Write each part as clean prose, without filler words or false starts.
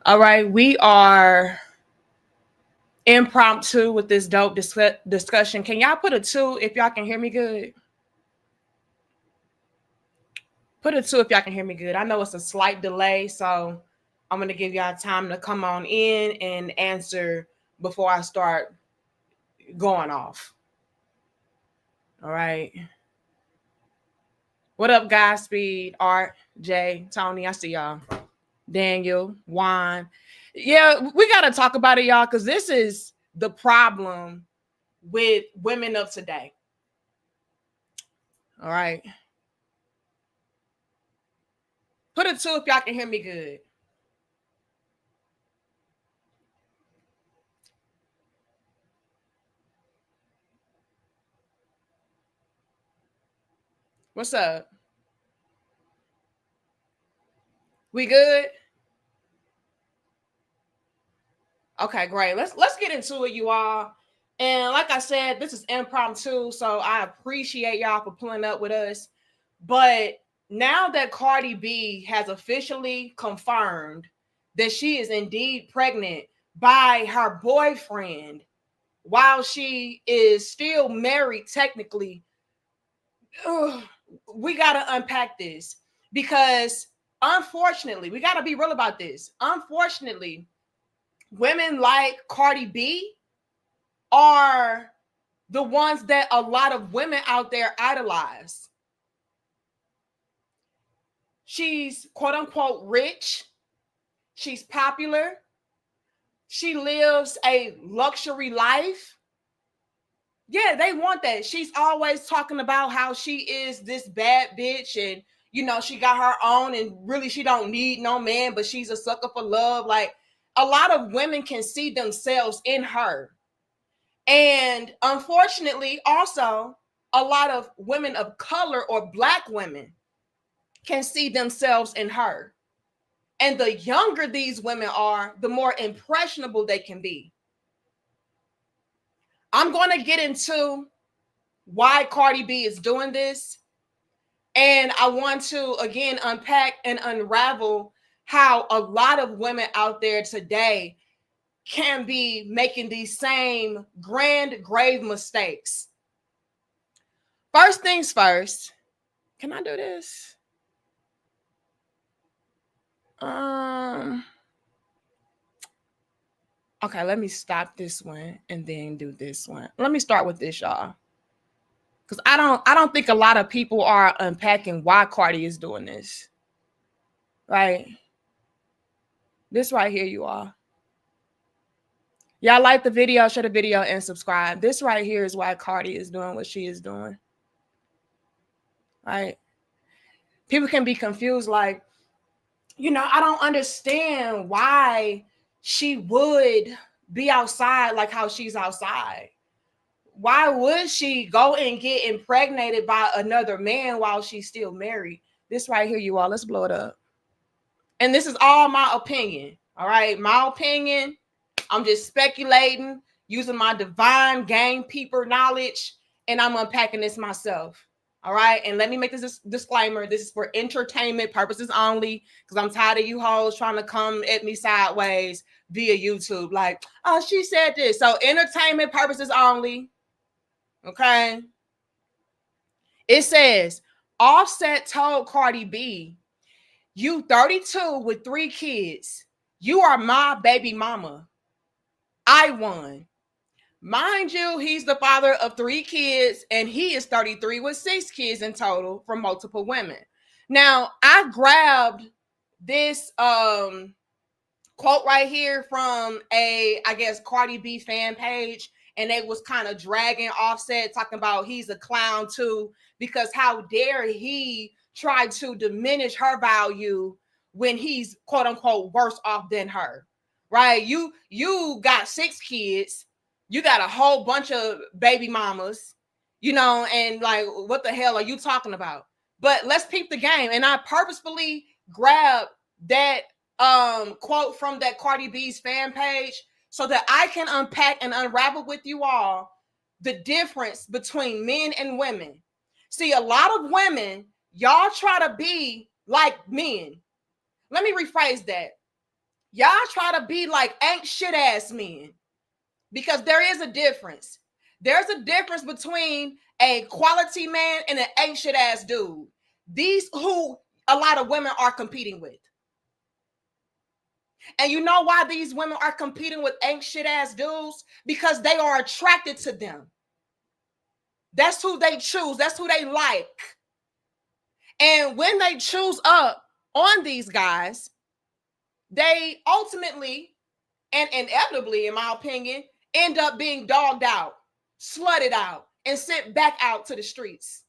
All right, we are impromptu with this dope discussion. Can y'all put a 2 if y'all can hear me good? Put a 2 if y'all can hear me good. I know it's a slight delay, so I'm going to give y'all time to come on in and answer before I start going off. All right. What up, Godspeed, Art, Jay, Tony? I see y'all. Daniel, Juan. Yeah, we got to talk about it, y'all, because this is the problem with women of today. All right. Put a 2 if y'all can hear me good. What's up? We good? Okay, great. Let's get into it, you all. And like I said, this is impromptu, so I appreciate y'all for pulling up with us. But now that Cardi B has officially confirmed that she is indeed pregnant by her boyfriend while she is still married technically, we got to unpack this because unfortunately, we got to be real about this. Unfortunately, women like Cardi B are the ones that a lot of women out there idolize. She's quote unquote rich. She's popular. She lives a luxury life. Yeah, they want that. She's always talking about how she is this bad bitch and, you know, she got her own and really she don't need no man, but she's a sucker for love. Like, a lot of women can see themselves in her. And unfortunately, also, a lot of women of color or Black women can see themselves in her. And the younger these women are, the more impressionable they can be. I'm going to get into why Cardi B is doing this. And I want to, again, unpack and unravel how a lot of women out there today can be making these same grand, grave mistakes. First things first. Can I do this? Okay, let me stop this one and then do this one. Let me start with this, y'all. Because I don't think a lot of people are unpacking why Cardi is doing this. Right? This right here, you all. Y'all like the video, share the video, and subscribe. This right here is why Cardi is doing what she is doing. Right? People can be confused, like, you know, I don't understand why she would be outside like how she's outside. Why would she go and get impregnated by another man while she's still married? This right here, you all, let's blow it up. And this is all my opinion. All right, my opinion. I'm just speculating, using my divine gamekeeper knowledge, and I'm unpacking this myself. All right, and let me make this disclaimer. This is for entertainment purposes only, because I'm tired of you hoes trying to come at me sideways via YouTube. Like, oh, she said this. So entertainment purposes only. Okay. It says, Offset told Cardi B, you 32 with 3 kids. You are my baby mama. I won. Mind you, he's the father of 3 kids, and he is 33 with 6 kids in total from multiple women. Now, I grabbed this quote right here from I guess, Cardi B fan page, and they was kind of dragging Offset, talking about he's a clown too, because how dare he try to diminish her value when he's quote unquote worse off than her, right? You got 6 kids, you got a whole bunch of baby mamas, you know, and like, what the hell are you talking about? But let's peep the game. And I purposefully grabbed that quote from that Cardi B's fan page so that I can unpack and unravel with you all the difference between men and women. See, a lot of women, y'all try to be like men. Let me rephrase that. Y'all try to be like ain't shit ass men, because there is a difference. There's a difference between a quality man and an ain't shit ass dude. These who a lot of women are competing with. And you know why these women are competing with ain't shit ass dudes? Because they are attracted to them. That's who they choose. That's who they like. And when they choose up on these guys, they ultimately and inevitably, in my opinion, end up being dogged out, slutted out, and sent back out to the streets.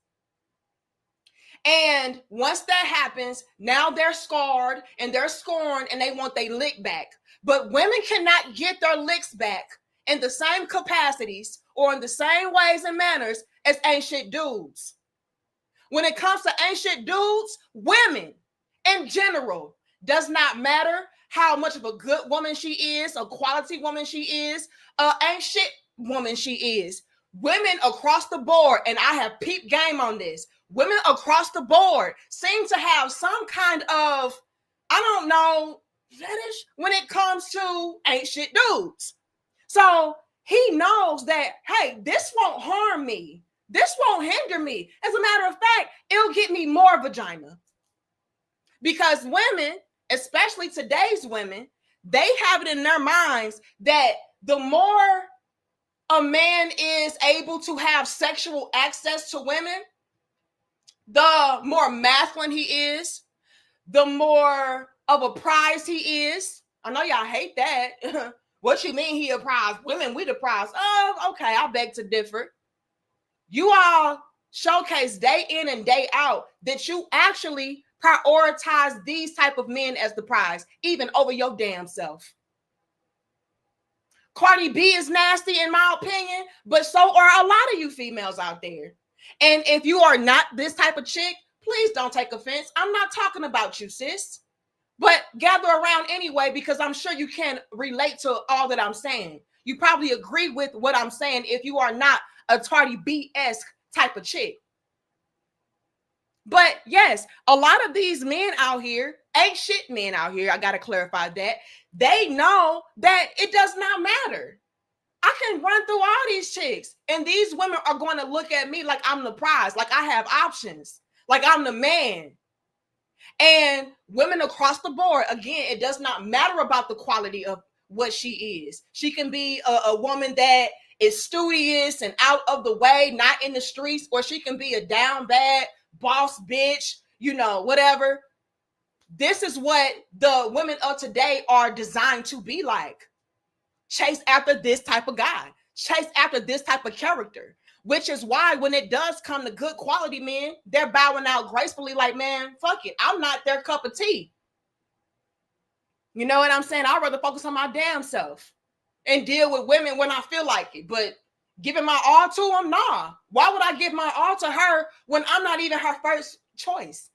And once that happens, now they're scarred and they're scorned and they want their lick back. But women cannot get their licks back in the same capacities or in the same ways and manners as ancient dudes. When it comes to ancient dudes, women in general, does not matter how much of a good woman she is, a quality woman she is, ain't shit woman she is. Women across the board, and I have peeped game on this, women across the board seem to have some kind of, I don't know, fetish when it comes to ain't shit dudes. So he knows that, hey, this won't harm me. This won't hinder me. As a matter of fact, it'll get me more vagina. Because women, especially today's women, they have it in their minds that the more a man is able to have sexual access to women, the more masculine he is, the more of a prize he is. I know y'all hate that. What you mean he a prize? Women, we the prize. Oh, okay, I beg to differ. You all showcase day in and day out that you actually prioritize these type of men as the prize, even over your damn self. Cardi B is nasty in my opinion, but so are a lot of you females out there. And if you are not this type of chick, please don't take offense. I'm not talking about you, sis. But gather around anyway, because I'm sure you can relate to all that I'm saying. You probably agree with what I'm saying if you are not a Cardi B-esque type of chick. But yes, a lot of these men out here, ain't shit men out here, I got to clarify that. They know that it does not matter. I can run through all these chicks, and these women are going to look at me like I'm the prize, like I have options, like I'm the man. And women across the board, again, it does not matter about the quality of what she is. She can be a woman that is studious and out of the way, not in the streets, or she can be a down bad boss bitch, you know, whatever. This is what the women of today are designed to be like. Chase after this type of guy, chase after this type of character, which is why when it does come to good quality men, they're bowing out gracefully like, man, fuck it, I'm not their cup of tea. You know what I'm saying? I'd rather focus on my damn self and deal with women when I feel like it. But giving my all to them, nah. Why would I give my all to her when I'm not even her first choice?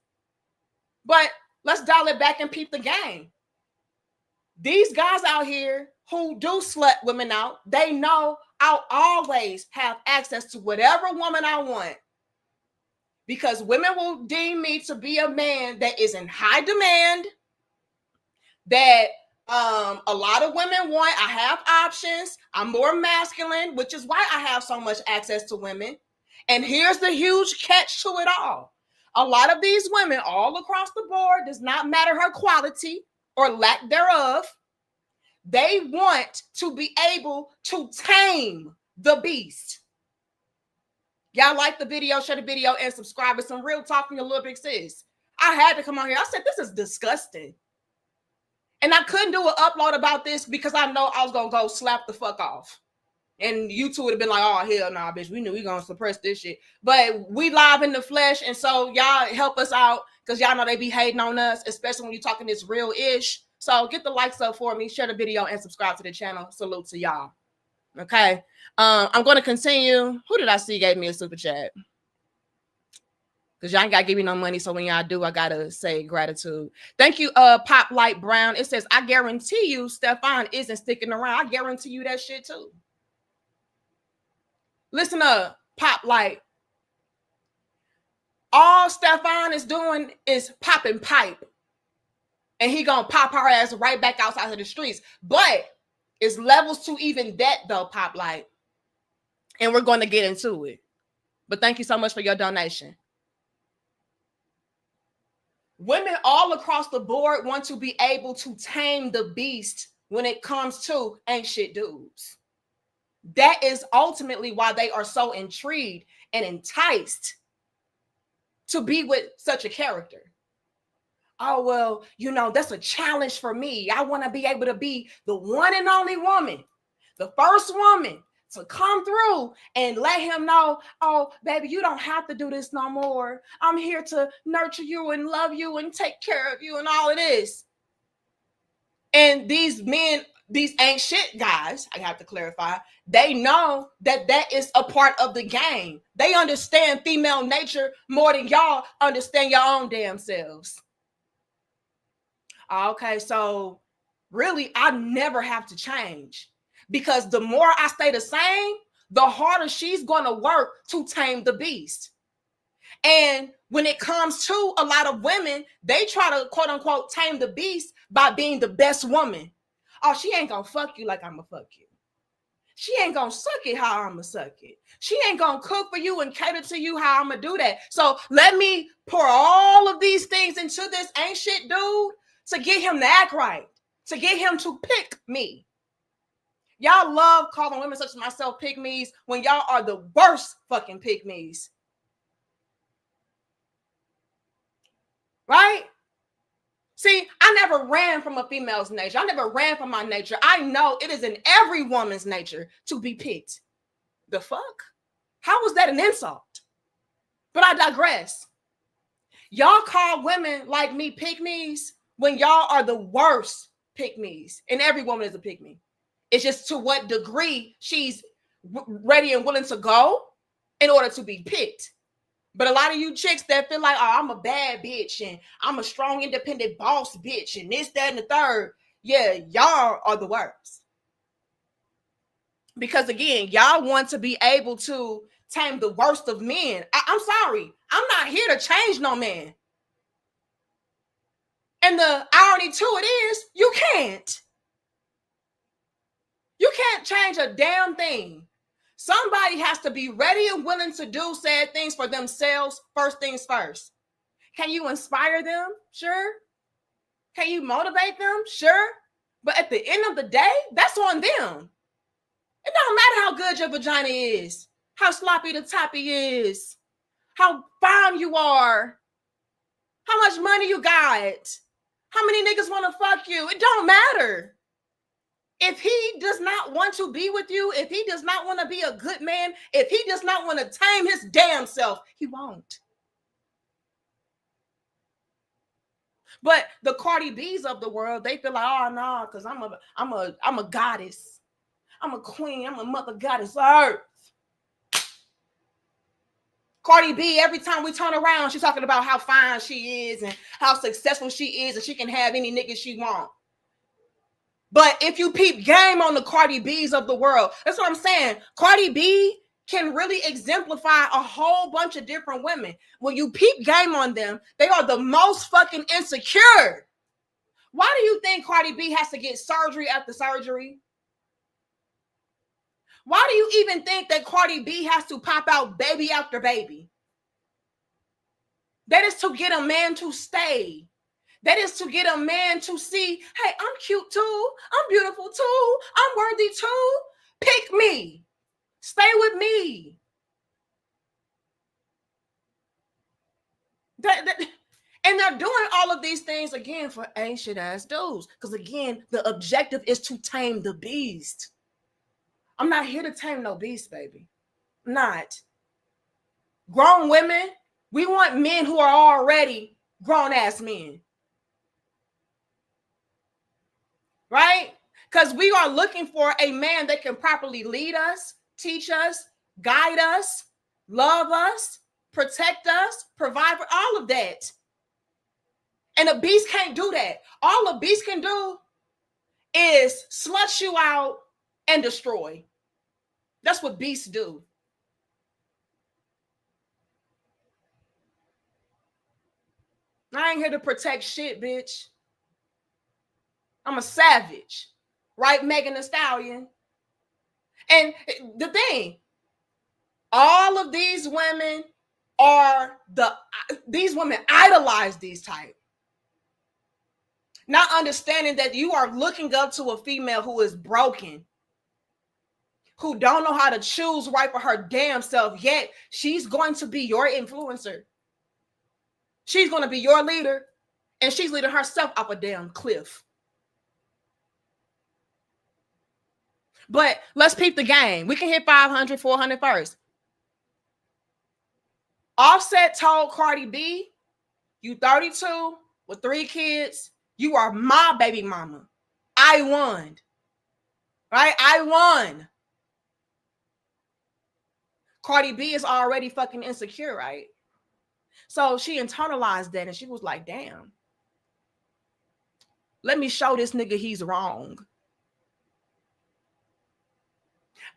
But let's dial it back and peep the game. These guys out here who do slut women out, they know I'll always have access to whatever woman I want, because women will deem me to be a man that is in high demand, that a lot of women want. I have options. I'm more masculine, which is why I have so much access to women. And here's the huge catch to it all. A lot of these women all across the board, does not matter her quality or lack thereof, they want to be able to tame the beast. Y'all like the video, share the video, and subscribe. It's some real talk from your little big sis. I had to come on here. I said, this is disgusting. And I couldn't do an upload about this because I know I was going to go slap the fuck off. And you two would have been like, oh, hell nah, bitch. We knew we going to suppress this shit. But we live in the flesh. And so y'all help us out, because y'all know they be hating on us, especially when you're talking this real-ish. So get the likes up for me, share the video, and subscribe to the channel. Salute to y'all. Okay. I'm going to continue. Who did I see gave me a super chat? Because y'all ain't got to give me no money. So when y'all do, I got to say gratitude. Thank you, Pop Light Brown. It says, I guarantee you Stefan isn't sticking around. I guarantee you that shit too. Listen up, Pop Light. All Stefan is doing is popping pipe and he gonna pop her ass right back outside of the streets. But it's levels to even that though, Pop Light. And we're going to get into it. But thank you so much for your donation. Women all across the board want to be able to tame the beast when it comes to ain't shit dudes. That is ultimately why they are so intrigued and enticed to be with such a character. Oh, well, you know, that's a challenge for me. I want to be able to be the one and only woman, the first woman to come through and let him know, oh, baby, you don't have to do this no more. I'm here to nurture you and love you and take care of you and all of this. And these men, these ain't shit guys, I have to clarify, they know that that is a part of the game. They understand female nature more than y'all understand your own damn selves. Okay, so really, I never have to change, because the more I stay the same, the harder she's going to work to tame the beast. And when it comes to a lot of women, they try to quote unquote tame the beast by being the best woman. Oh, she ain't gonna fuck you like I'm gonna fuck you. She ain't gonna suck it how I'm gonna suck it. She ain't gonna cook for you and cater to you how I'm gonna do that. So let me pour all of these things into this ain't shit dude to get him to act right, to get him to pick me. Y'all love calling women such as myself pick me's when y'all are the worst fucking pick me's. Right? See, I never ran from a female's nature. I never ran from my nature. I know it is in every woman's nature to be picked. The fuck? How was that an insult? But I digress. Y'all call women like me pick-me's when y'all are the worst pick-me's. And every woman is a pick-me. It's just to what degree she's ready and willing to go in order to be picked. But a lot of you chicks that feel like, oh, I'm a bad bitch and I'm a strong, independent boss bitch and this, that, and the third. Yeah, y'all are the worst. Because again, y'all want to be able to tame the worst of men. I'm sorry. I'm not here to change no man. And the irony to it is, you can't. You can't change a damn thing. Somebody has to be ready and willing to do said things for themselves. First things first. Can you inspire them? Sure. Can you motivate them? Sure. But at the end of the day, that's on them. It don't matter how good your vagina is, how sloppy the toppy is, how fine you are, how much money you got, how many niggas want to fuck you. It don't matter. If he does not want to be with you, if he does not want to be a good man, if he does not want to tame his damn self, he won't. But the Cardi B's of the world, they feel like, oh no, because I'm a goddess. I'm a queen. I'm a mother goddess earth. Cardi B, every time we turn around, she's talking about how fine she is and how successful she is, and she can have any nigga she wants. But if you peep game on the Cardi B's of the world, that's what I'm saying. Cardi B can really exemplify a whole bunch of different women. When you peep game on them, they are the most fucking insecure. Why do you think Cardi B has to get surgery after surgery? Why do you even think that Cardi B has to pop out baby after baby? That is to get a man to stay. That is to get a man to see, hey, I'm cute too. I'm beautiful too. I'm worthy too. Pick me. Stay with me. And they're doing all of these things again for ain't shit ass dudes. Because again, the objective is to tame the beast. I'm not here to tame no beast, baby. I'm not. Grown women, we want men who are already grown ass men. Right? Because we are looking for a man that can properly lead us, teach us, guide us, love us, protect us, provide for all of that. And a beast can't do that. All a beast can do is slut you out and destroy. That's what beasts do. I ain't here to protect shit, bitch. I'm a savage, right? Megan Thee Stallion. And the thing, all of these women these women idolize these type. Not understanding that you are looking up to a female who is broken, who don't know how to choose right for her damn self, yet she's going to be your influencer. She's going to be your leader, and she's leading herself up a damn cliff. But let's peep the game. We can hit 500, 400 first. Offset told Cardi B, you 32 with 3 kids. You are my baby mama. I won. Right? I won. Cardi B is already fucking insecure, right? So she internalized that and she was like, damn. Let me show this nigga he's wrong.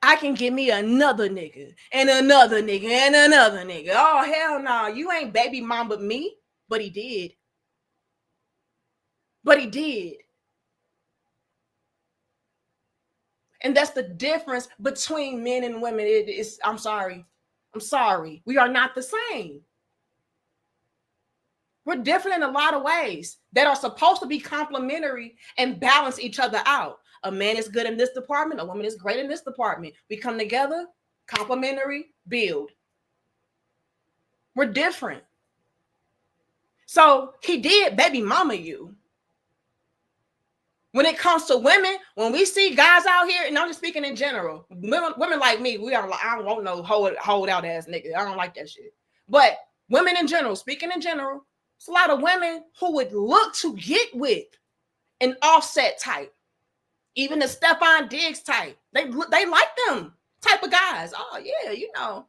I can get me another nigga and another nigga and another nigga. Oh, hell no. You ain't baby mama me. But he did. But he did. And that's the difference between men and women. I'm sorry. We are not the same. We're different in a lot of ways that are supposed to be complementary and balance each other out. A man is good in this department. A woman is great in this department. We come together, complementary, build. We're different. So he did baby mama you. When it comes to women, when we see guys out here, and I'm just speaking in general, women like me, I don't want no hold out ass nigga. I don't like that shit. But women in general, speaking in general, it's a lot of women who would look to get with an Offset type, even the Stephon Diggs type. They like them type of guys. Oh yeah, you know.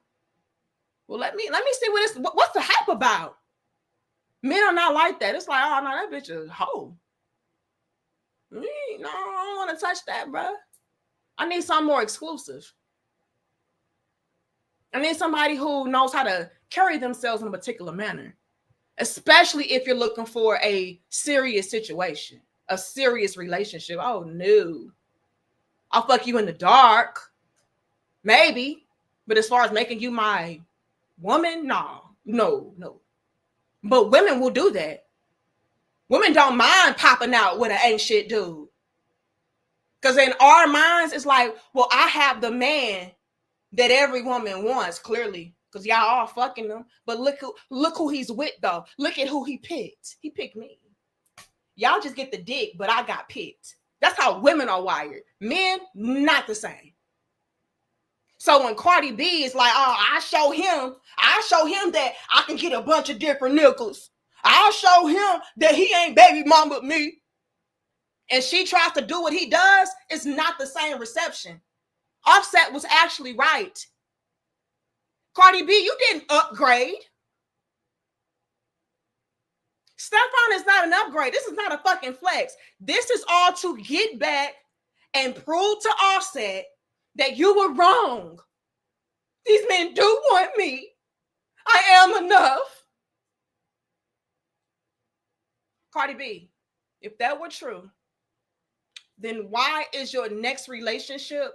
Well, let me see what's the hype about. Men are not like that. It's like, oh no, that bitch is a hoe. No, I don't want to touch that, bro. I need something more exclusive. I need somebody who knows how to carry themselves in a particular manner, especially if you're looking for a serious situation, a serious relationship. Oh, no. I'll fuck you in the dark. Maybe. But as far as making you my woman, no. But women will do that. Women don't mind popping out with an ain't shit dude. Because in our minds, it's like, well, I have the man that every woman wants, clearly. Because y'all all fucking them. But look who he's with, though. Look at who he picked. He picked me. Y'all just get the dick, but I got picked. That's how women are wired. Men, not the same. So when Cardi B is like, oh, I show him that I can get a bunch of different nickels. I'll show him that he ain't baby mama me. And she tries to do what he does, it's not the same reception. Offset was actually right. Cardi B, you didn't upgrade. Stephon is not an upgrade. This is not a fucking flex. This is all to get back and prove to Offset that you were wrong. These men do want me. I am enough. Cardi B, if that were true, then why is your next relationship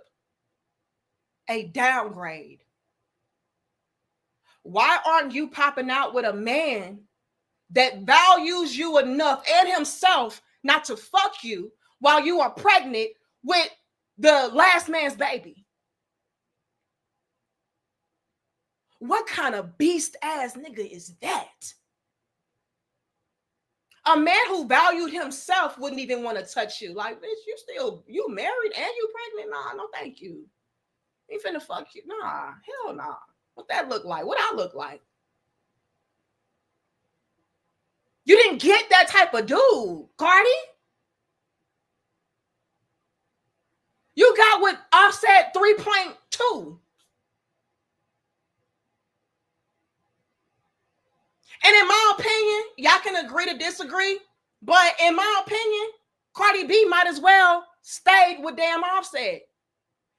a downgrade? Why aren't you popping out with a man that values you enough and himself not to fuck you while you are pregnant with the last man's baby? What kind of beast ass nigga is that? A man who valued himself wouldn't even want to touch you. Like, bitch, you married and you pregnant? Nah, no thank you. Ain't finna fuck you. Nah, hell nah. What that look like? What I look like? You didn't get that type of dude, Cardi. You got with Offset 3.2. And in my opinion, y'all can agree to disagree, but in my opinion, Cardi B might as well stayed with damn Offset.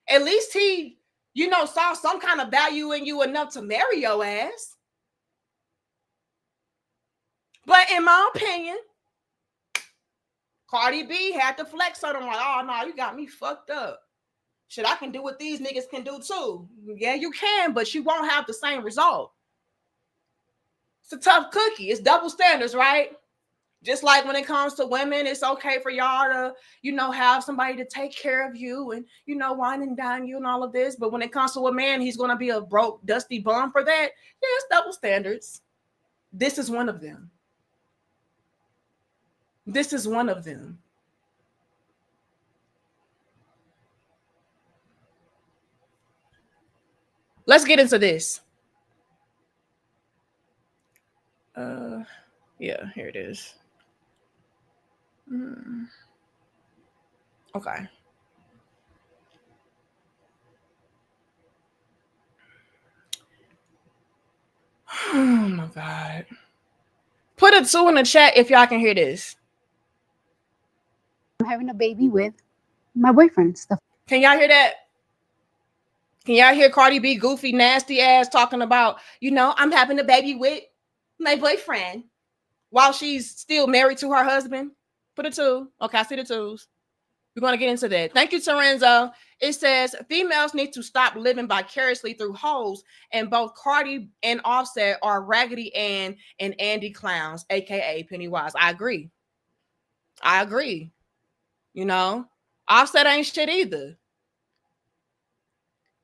At least he, saw some kind of value in you enough to marry your ass. But in my opinion, Cardi B had to flex on him like, oh no, you got me fucked up. Shit, I can do what these niggas can do too. Yeah, you can, but you won't have the same result. It's a tough cookie. It's double standards, right? Just like when it comes to women, it's okay for y'all to, have somebody to take care of you and, wine and dine you and all of this. But when it comes to a man, he's going to be a broke, dusty bum for that. Yeah, it's double standards. This is one of them. This is one of them. Let's get into this. Yeah, here it is. Okay. Oh my God. Put a 2 in the chat if y'all can hear this. I'm having a baby with my boyfriend. Can y'all hear that? Can y'all hear Cardi B goofy, nasty ass talking about, I'm having a baby with my boyfriend while she's still married to her husband? Put a 2. Okay, I see the 2s. We're going to get into that. Thank you, Terenzo. It says, females need to stop living vicariously through hoes, and both Cardi and Offset are Raggedy Ann and Andy clowns, a.k.a. Pennywise. I agree. Offset ain't shit either.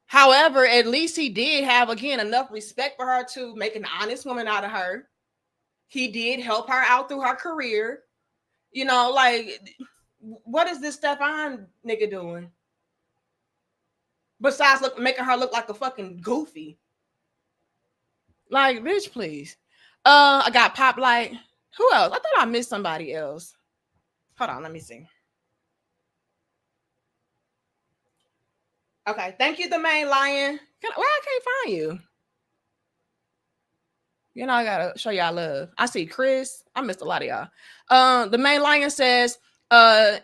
However, at least he did have, again, enough respect for her to make an honest woman out of her. He did help her out through her career. What is this Stefan nigga doing? Besides making her look like a fucking goofy. Like, bitch, please. I got Pop Light. Who else? I thought I missed somebody else. Hold on, let me see. Okay, thank you, the main lion. I can't find you. I gotta show y'all love. I see Chris. I missed a lot of y'all. The main lion says,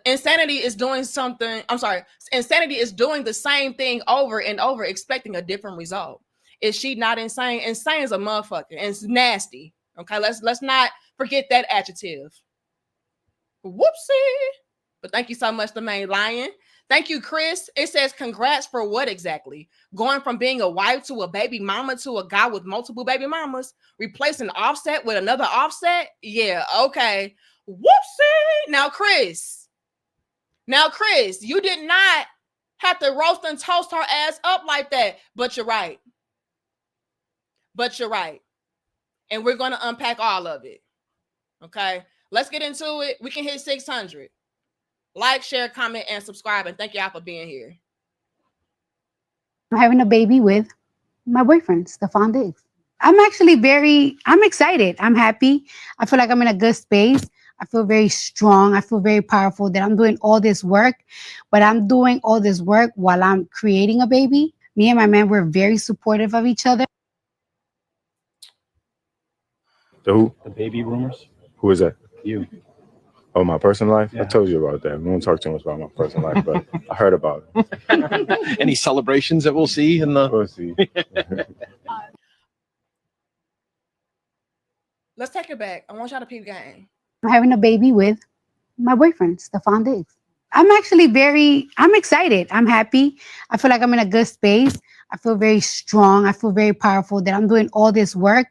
insanity is doing something. I'm sorry. Insanity is doing the same thing over and over, expecting a different result. Is she not insane? Insane is a motherfucker, and it's nasty. Okay, let's not forget that adjective. Whoopsie. But thank you so much, the main lion. Thank you, Chris. It says, congrats for what exactly? Going from being a wife to a baby mama to a guy with multiple baby mamas, replacing Offset with another Offset? Yeah, okay. Whoopsie. Now, Chris, you did not have to roast and toast her ass up like that. But you're right. And we're going to unpack all of it. Okay? Let's get into it. We can hit 600. Like, share, comment, and subscribe. And thank y'all for being here. I'm having a baby with my boyfriend, Stefan Diggs. I'm excited. I'm happy. I feel like I'm in a good space. I feel very strong. I feel very powerful that I'm doing all this work, but I'm doing all this work while I'm creating a baby. Me and my man, we're very supportive of each other. The baby rumors? Who is that? You. Oh, my personal life? Yeah. I told you about that. We won't talk too much about my personal life, but I heard about it. Any celebrations that we'll see in the... We'll see. Let's take it back. I want y'all to peep game. I'm having a baby with my boyfriend, Stefan Diggs. I'm excited. I'm happy. I feel like I'm in a good space. I feel very strong. I feel very powerful that I'm doing all this work,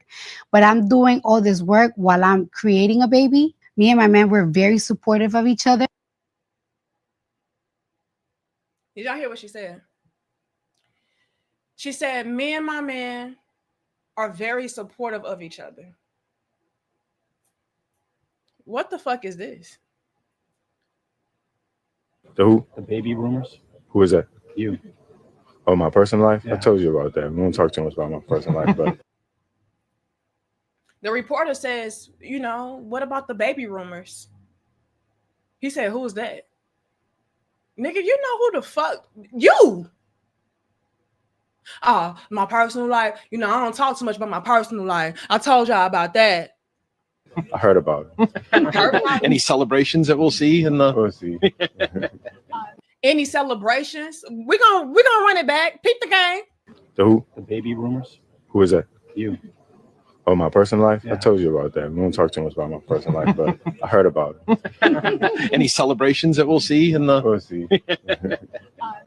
but I'm doing all this work while I'm creating a baby. Me and my man, we're very supportive of each other. Did y'all hear what she said? She said, me and my man are very supportive of each other. What the fuck is this? The baby rumors? Who is that? You. Oh, my personal life? Yeah. I told you about that. We won't talk too much about my personal life, but... The reporter says, what about the baby rumors? He said, who's that? Nigga, you know who the fuck? You! My personal life. I don't talk too much about my personal life. I told y'all about that. I heard about it. Any celebrations that we'll see in the... We'll see. Any celebrations? We're gonna run it back. Peep the game. The baby rumors? Who is that? You. Oh, my personal life? Yeah. I told you about that. We won't talk too much about my personal life, but I heard about it. Any celebrations that we'll see in the? We'll see.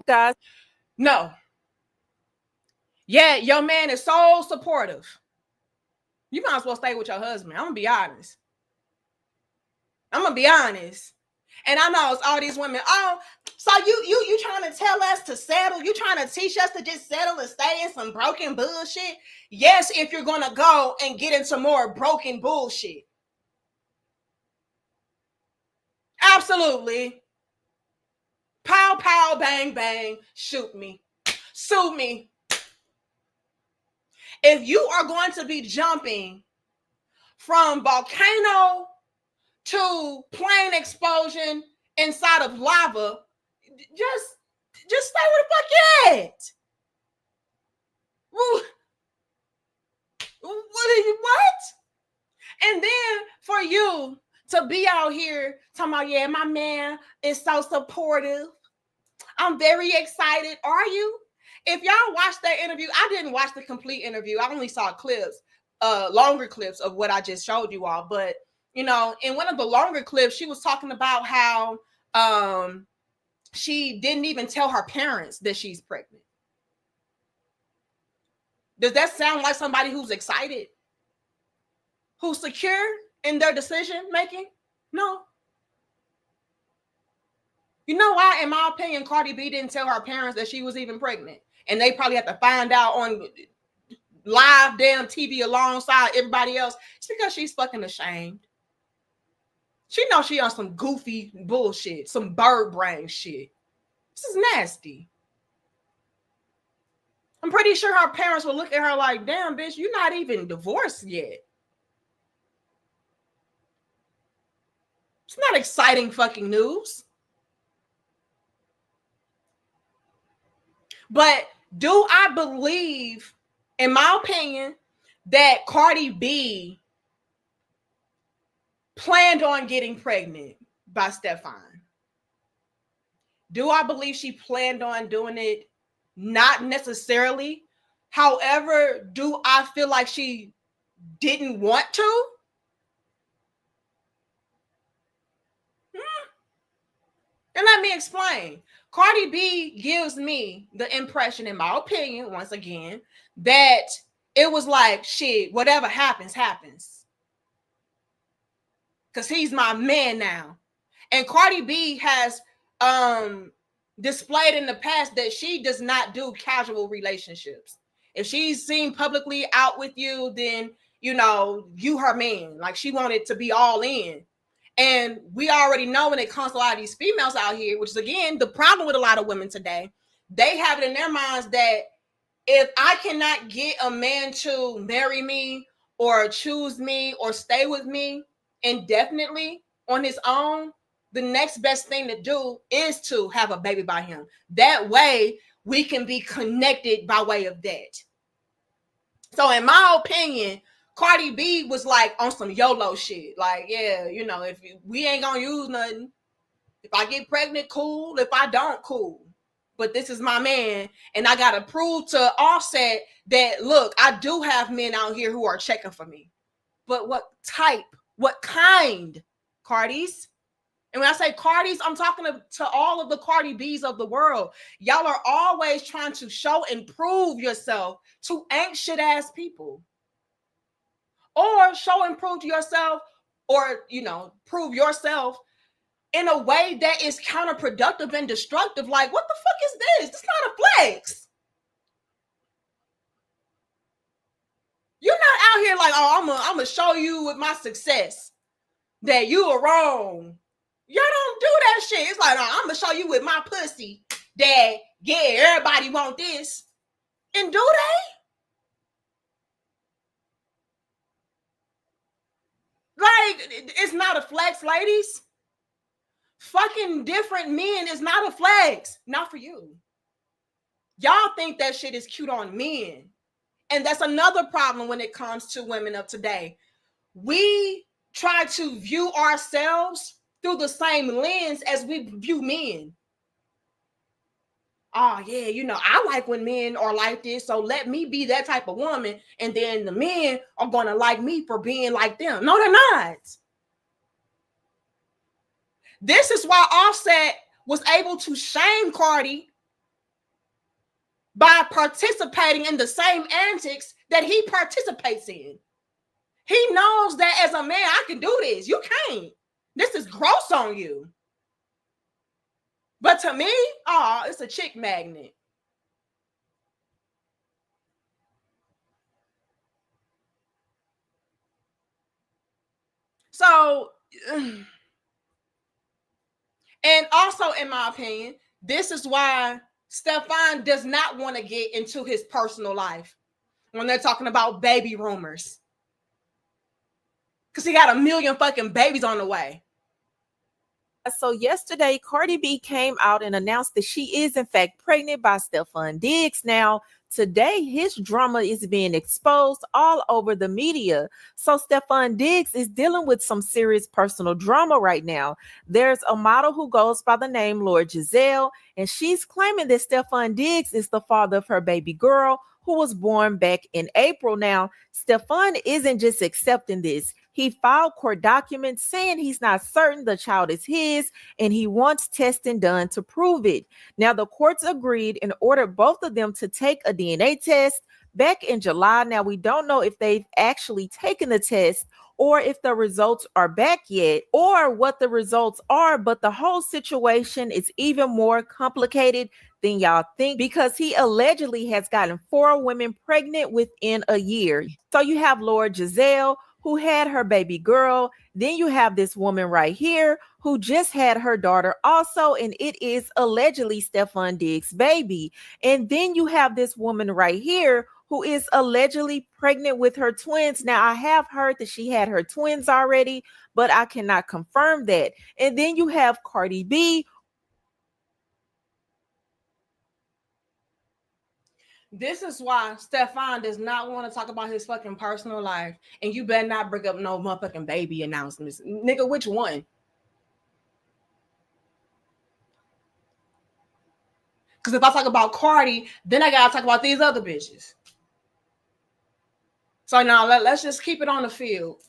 Guys, no. Yeah, your man is so supportive. You might as well stay with your husband. I'm gonna be honest. And I know it's all these women. Oh, so you trying to tell us to settle? You trying to teach us to just settle and stay in some broken bullshit? Yes, if you're gonna go and get into more broken bullshit. Absolutely. Pow, pow, bang, bang. Shoot me. Sue me. If you are going to be jumping from volcano to plane explosion inside of lava, just stay where the fuck you at. What? And then for you to be out here talking about, yeah, my man is so supportive. I'm very excited. Are you? If y'all watched that interview, I didn't watch the complete interview. I only saw clips, longer clips of what I just showed you all. But, you know, in one of the longer clips, she was talking about how she didn't even tell her parents that she's pregnant. Does that sound like somebody who's excited? Who's secure in their decision making? No. You know why, in my opinion, Cardi B didn't tell her parents that she was even pregnant? And they probably had to find out on live damn TV alongside everybody else. It's because she's fucking ashamed. She knows she on some goofy bullshit, some bird brain shit. This is nasty. I'm pretty sure her parents will look at her like, damn, bitch, you're not even divorced yet. It's not exciting fucking news. But do I believe, in my opinion, that Cardi B planned on getting pregnant by Stefan? Do I believe she planned on doing it? Not necessarily. However, do I feel like she didn't want to? And let me explain. Cardi B gives me the impression, in my opinion, once again, that it was like, shit, whatever happens, happens. Because he's my man now. And Cardi B has displayed in the past that she does not do casual relationships. If she's seen publicly out with you, then, you know, you her man. Like, she wanted to be all in. And we already know when it comes to a lot of these females out here, which is, again, the problem with a lot of women today, they have it in their minds that if I cannot get a man to marry me or choose me or stay with me indefinitely on his own, the next best thing to do is to have a baby by him. That way, we can be connected by way of that. So in my opinion, Cardi B was like on some YOLO shit. Like, yeah, you know, if we ain't gonna use nothing, if I get pregnant, cool. If I don't, cool. But this is my man, and I gotta prove to Offset that, look, I do have men out here who are checking for me. But what type? What kind? Cardis? And when I say Cardis, I'm talking to all of the Cardi B's of the world. Y'all are always trying to show and prove yourself to ain't shit ass people. Or show and prove to yourself, or, you know, prove yourself in a way that is counterproductive and destructive. Like, what the fuck is this? This is not a flex. You're not out here like, oh, I'm gonna show you with my success that you are wrong. Y'all don't do that shit. It's like, oh, I'm gonna show you with my pussy that, yeah, everybody want this. And do they? Like, it's not a flex, ladies. Fucking different men is not a flex. Not for you. Y'all think that shit is cute on men. And that's another problem when it comes to women of today. We try to view ourselves through the same lens as we view men. oh yeah, you know, I like when men are like this, so let me be that type of woman, and then the men are going to like me for being like them. No, they're not. This is why Offset was able to shame Cardi by participating in the same antics that he participates in. He knows that as a man, I can do this. You can't. This is gross on you. But to me, it's a chick magnet. So, and also, in my opinion, this is why Stefan does not want to get into his personal life when they're talking about baby rumors. Because he got a million fucking babies on the way. So yesterday, Cardi B came out and announced that she is in fact pregnant by Stefan Diggs. Now, today, his drama is being exposed all over the media. So Stefan Diggs is dealing with some serious personal drama right now. There's a model who goes by the name Lord Giselle, and she's claiming that Stefan Diggs is the father of her baby girl, who was born back in April. Now, Stefan isn't just accepting this. He filed court documents saying he's not certain the child is his, and he wants testing done to prove it. Now, the courts agreed and ordered both of them to take a DNA test back in July. Now, we don't know if they've actually taken the test or if the results are back yet or what the results are, but the whole situation is even more complicated than y'all think, because he allegedly has gotten 4 women pregnant within a year. So you have Lord Giselle, who had her baby girl. Then you have this woman right here who just had her daughter also, and it is allegedly Stefan Diggs' baby. And then you have this woman right here who is allegedly pregnant with her twins. Now, I have heard that she had her twins already, but I cannot confirm that. And then you have Cardi B. This is why Stefan does not want to talk about his fucking personal life. And you better not bring up no motherfucking baby announcements. Nigga, which one? Because if I talk about Cardi, then I gotta talk about these other bitches. So now let's just keep it on the field.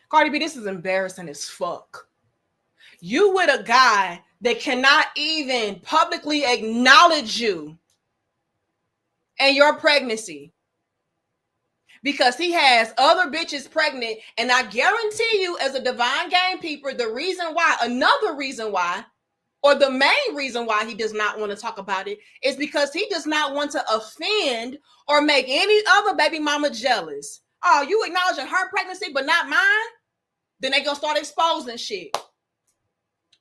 Cardi B, this is embarrassing as fuck. You with a guy that cannot even publicly acknowledge you and your pregnancy because he has other bitches pregnant. And I guarantee you, as a divine gamekeeper, another reason why, or the main reason why he does not want to talk about it is because he does not want to offend or make any other baby mama jealous. Oh, you acknowledging her pregnancy, but not mine? Then they gonna start exposing shit.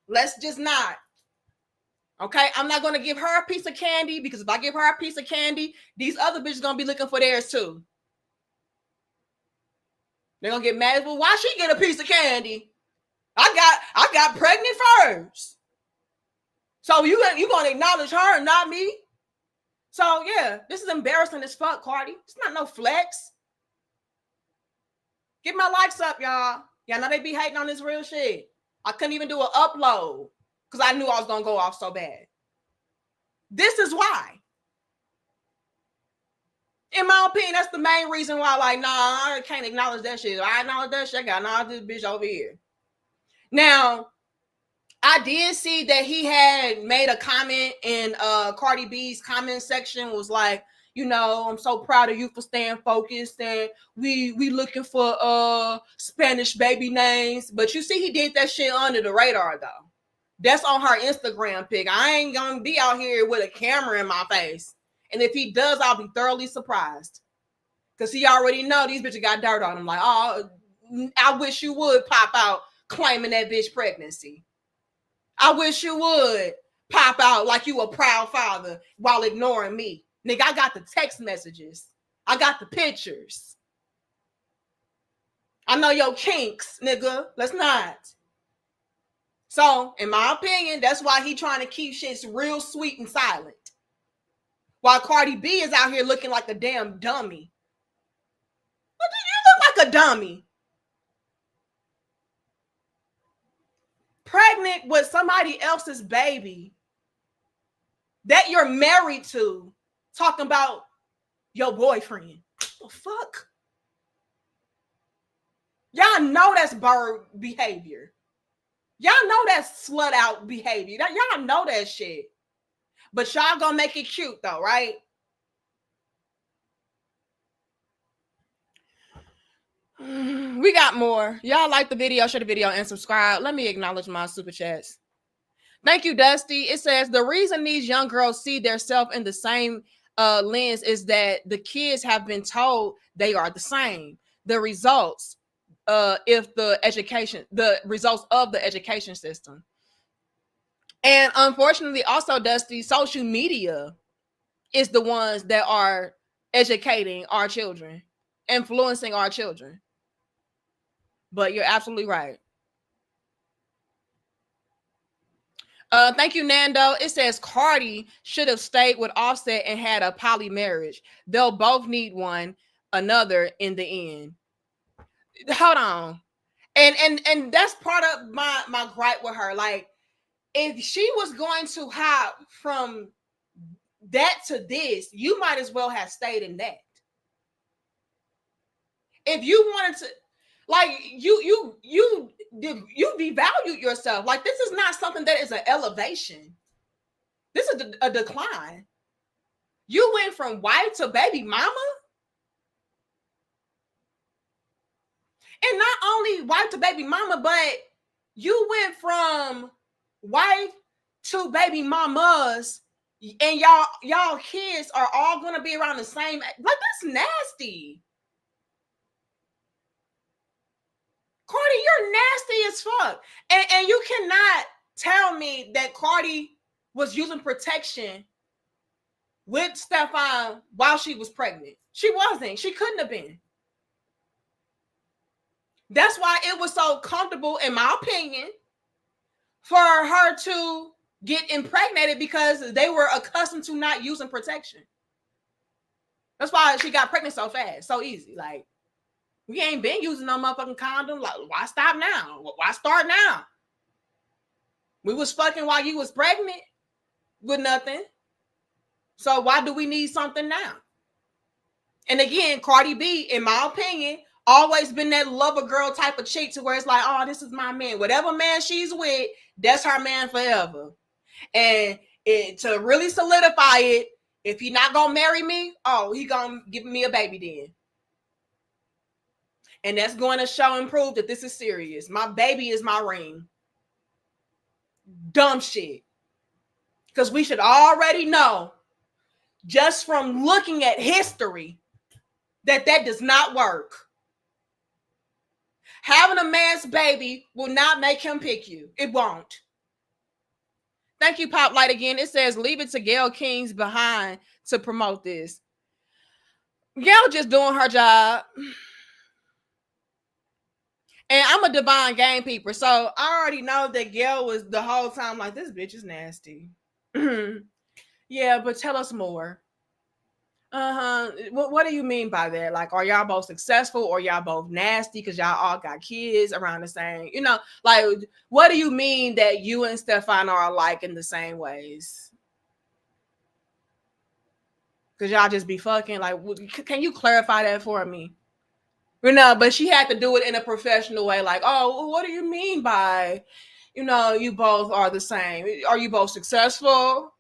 Let's just not. Okay, I'm not gonna give her a piece of candy, because if I give her a piece of candy, these other bitches gonna be looking for theirs too. They're gonna get mad. Well, why she get a piece of candy? I got pregnant first. So you gonna acknowledge her and not me? So yeah, this is embarrassing as fuck, Cardi. It's not no flex. Get my likes up, y'all. Y'all know they be hating on this real shit. I couldn't even do an upload because I knew I was gonna go off so bad. This is why. In my opinion, that's the main reason why, like, nah, I can't acknowledge that shit. I acknowledge that shit. I got to acknowledge this bitch over here. Now, I did see that he had made a comment in Cardi B's comment section, was like, you know, I'm so proud of you for staying focused, and we looking for Spanish baby names. But you see, he did that shit under the radar though. That's on her Instagram pic. I ain't gonna be out here with a camera in my face. And if he does, I'll be thoroughly surprised. Because he already know these bitches got dirt on him. Like, oh, I wish you would pop out claiming that bitch pregnancy. I wish you would pop out like you a proud father while ignoring me. Nigga, I got the text messages. I got the pictures. I know your kinks, nigga. Let's not. So, in my opinion, that's why he trying to keep shit real sweet and silent. While Cardi B is out here looking like a damn dummy. What do you look like a dummy? pregnant with somebody else's baby that you're married to, talking about your boyfriend. What the fuck? Y'all know that's bird behavior. Y'all know that's slut out behavior. Y'all know that shit. But y'all gonna make it cute though, right? We got more. Y'all like the video, share the video, and subscribe. Let me acknowledge my super chats. Thank you, Dusty. It says the reason these young girls see themselves in the same lens is that the kids have been told they are the same. The results, the results of the education system. And unfortunately, also, Dusty, social media is the ones that are educating our children, influencing our children. But you're absolutely right. Thank you, Nando. It says Cardi should have stayed with Offset and had a poly marriage. They'll both need one another in the end. Hold on. And that's part of my gripe with her. Like, if she was going to hop from that to this, you might as well have stayed in that. If you wanted to, like, you devalued yourself. Like, this is not something that is an elevation. This is a decline. You went from wife to baby mama. And not only wife to baby mama, but you went from wife to baby mamas, and y'all kids are all going to be around the same. Like, that's nasty. Cardi, you're nasty as fuck. And you cannot tell me that Cardi was using protection with Stefan while she was pregnant. She wasn't. She couldn't have been. That's why it was so comfortable, in my opinion, for her to get impregnated, because they were accustomed to not using protection. That's why she got pregnant so fast, so easy. Like, we ain't been using no motherfucking condom. Like, why stop now? Why start now? We was fucking while you was pregnant with nothing. So why do we need something now? And again, Cardi B, in my opinion, always been that lover girl type of chick, to where it's like, oh, this is my man. Whatever man she's with, that's her man forever. And to really solidify it, if he not gonna marry me, oh, he gonna give me a baby then. And that's going to show and prove that this is serious. My baby is my ring. Dumb shit. Because we should already know, just from looking at history, that does not work. Having a man's baby will not make him pick you. It won't. Thank you, Pop Light, again. It says, leave it to Gail King's behind to promote this. Gail just doing her job. And I'm a divine game peeper, so I already know that Gail was the whole time like, this bitch is nasty. Yeah, but tell us more. What do you mean by that? Like, are y'all both successful, or y'all both nasty because y'all all got kids around the same? You know, like, what do you mean that you and Stefan are alike in the same ways? Because y'all just be fucking. Like, can you clarify that for me? You know, but she had to do it in a professional way. Like, oh, what do you mean by, you know, you both are the same? Are you both successful?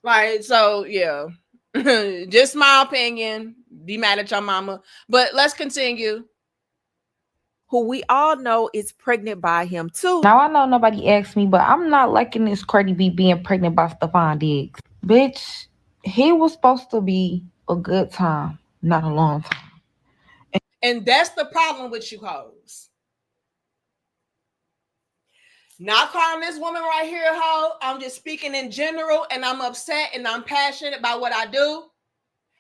Like, so, yeah. Just my opinion. Be mad at your mama. But let's continue. Who we all know is pregnant by him too. Now, I know nobody asked me, but I'm not liking this Cardi B being pregnant by Stefan Diggs. Bitch, he was supposed to be a good time, not a long time. And that's the problem with you hoes. Not calling this woman right here a hoe. I'm just speaking in general, and I'm upset and I'm passionate about what I do.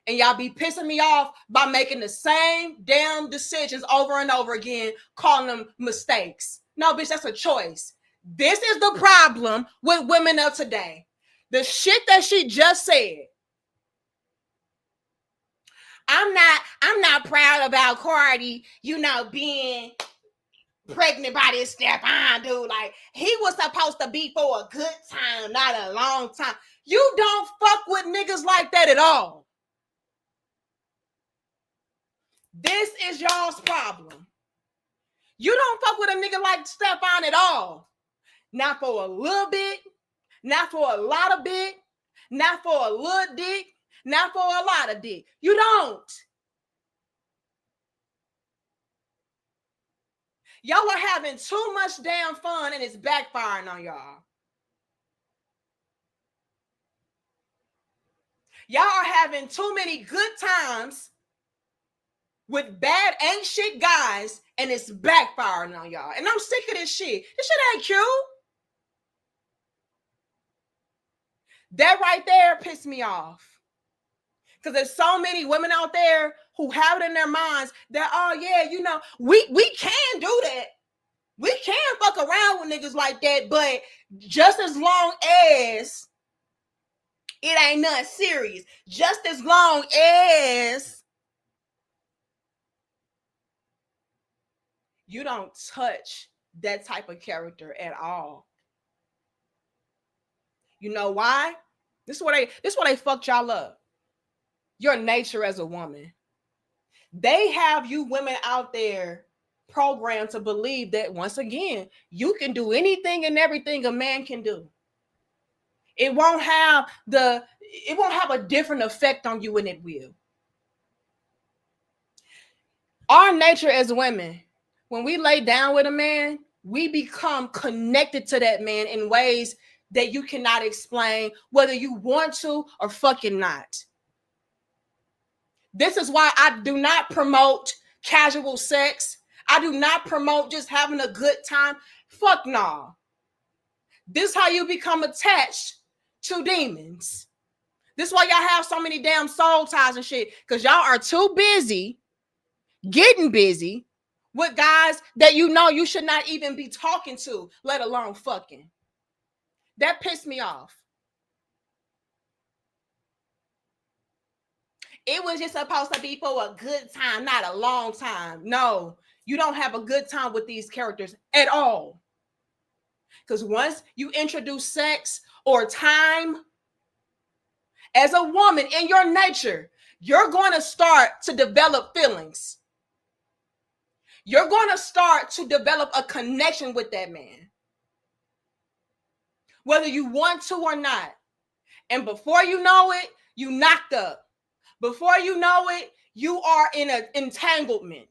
And y'all be pissing me off by making the same damn decisions over and over again, calling them mistakes. No, bitch, that's a choice. This is the problem with women of today. The shit that she just said. I'm not proud about Cardi, you know, being pregnant by this Stefan dude. Like, he was supposed to be for a good time, not a long time. You don't fuck with niggas like that at all. This is y'all's problem. You don't fuck with a nigga like Stefan at all. Not for a little bit, not for a lot of bit, not for a little dick, not for a lot of dick. You don't. Y'all are having too much damn fun and it's backfiring on y'all. Y'all are having too many good times with bad ain't shit guys and it's backfiring on y'all. And I'm sick of this shit. This shit ain't cute. That right there pissed me off. Because there's so many women out there who have it in their minds that, oh yeah, you know, we can do that. We can fuck around with niggas like that, but just as long as it ain't nothing serious, just as long as you don't touch that type of character at all. You know why? This is why they fucked y'all up. Your nature as a woman. They have you women out there programmed to believe that, once again, you can do anything and everything a man can do. It won't have a different effect on you than it will. Our nature as women, when we lay down with a man, we become connected to that man in ways that you cannot explain, whether you want to or fucking not. This is why I do not promote casual sex. I do not promote just having a good time. Fuck no. This is how you become attached to demons. This is why y'all have so many damn soul ties and shit, because y'all are too busy getting busy with guys that you know you should not even be talking to, let alone fucking. That pissed me off. It was just supposed to be for a good time, not a long time. No, you don't have a good time with these characters at all. Because once you introduce sex or time, as a woman in your nature, you're going to start to develop feelings. You're going to start to develop a connection with that man, whether you want to or not. And before you know it, you knocked up. Before you know it, you are in an entanglement.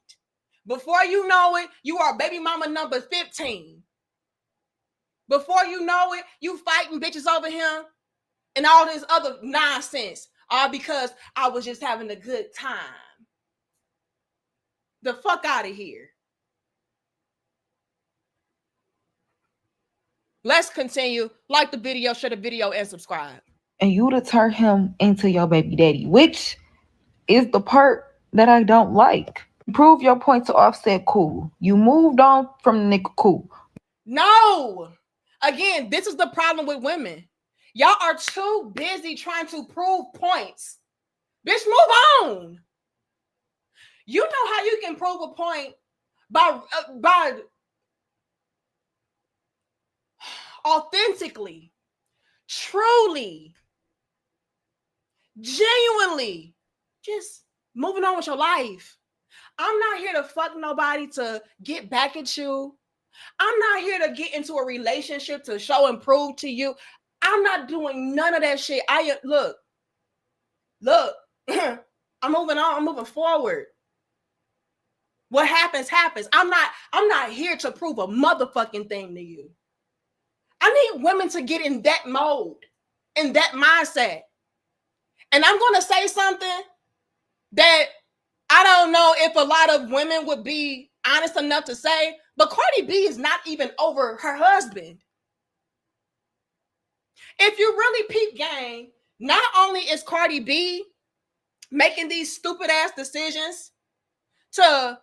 Before you know it, you are baby mama number 15. Before you know it, you fighting bitches over him and all this other nonsense, all because I was just having a good time. The fuck out of here. Let's continue. Like the video, share the video, and subscribe. And you to turn him into your baby daddy, which is the part that I don't like. Prove your point to Offset, cool. You moved on from the nigga, cool. No. Again, this is the problem with women. Y'all are too busy trying to prove points. Bitch, move on. You know how you can prove a point by authentically, truly, genuinely just moving on with your life. I'm not here to fuck nobody to get back at you. I'm not here to get into a relationship to show and prove to you. I'm not doing none of that shit. Look, I'm moving on. I'm moving forward. What happens, happens. I'm not here to prove a motherfucking thing to you. I need women to get in that mode, in that mindset. And I'm going to say something that I don't know if a lot of women would be honest enough to say, but Cardi B is not even over her husband. If you really peep game, not only is Cardi B making these stupid ass decisions to,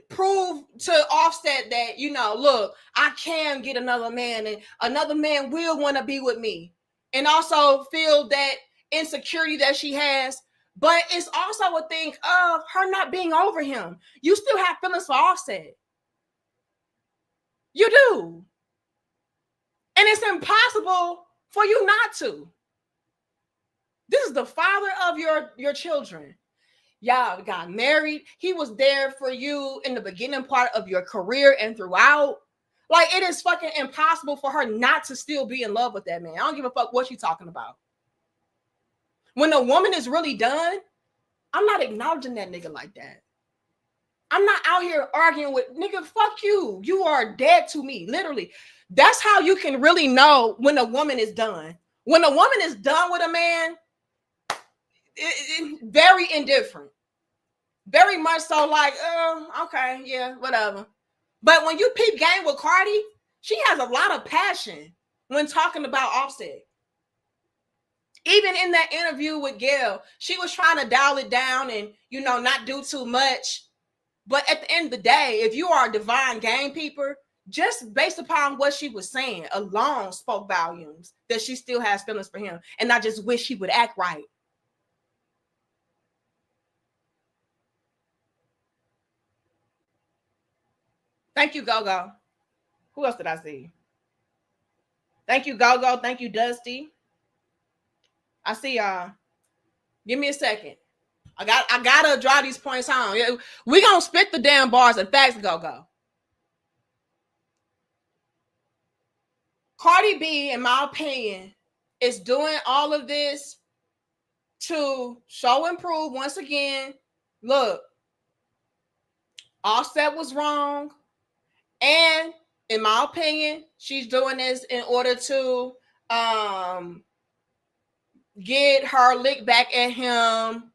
prove to Offset that, look, I can get another man and another man will want to be with me, and also feel that insecurity that she has. But it's also a thing of her not being over him. You still have feelings for Offset. You do. And it's impossible for you not to. This is the father of your children. Y'all got married. He was there for you in the beginning part of your career and throughout. Like, it is fucking impossible for her not to still be in love with that man. I don't give a fuck what she's talking about. When a woman is really done, I'm not acknowledging that nigga like that. I'm not out here arguing with nigga, fuck you. You are dead to me, literally. That's how you can really know when a woman is done. When a woman is done with a man, very indifferent. Very much so like, okay, yeah, whatever. But when you peep game with Cardi, she has a lot of passion when talking about Offset. Even in that interview with Gail, she was trying to dial it down and, you know, not do too much. But at the end of the day, if you are a divine gamekeeper, just based upon what she was saying alone spoke volumes that she still has feelings for him. And I just wish he would act right. Thank you, Go-Go. Who else did I see? Thank you, Go-Go. Thank you, Dusty. I see y'all. Give me a second. I gotta draw these points home. We gonna spit the damn bars and facts, Go-Go. Cardi B, in my opinion, is doing all of this to show and prove once again, look, Offset was wrong. And in my opinion, she's doing this in order to get her lick back at him.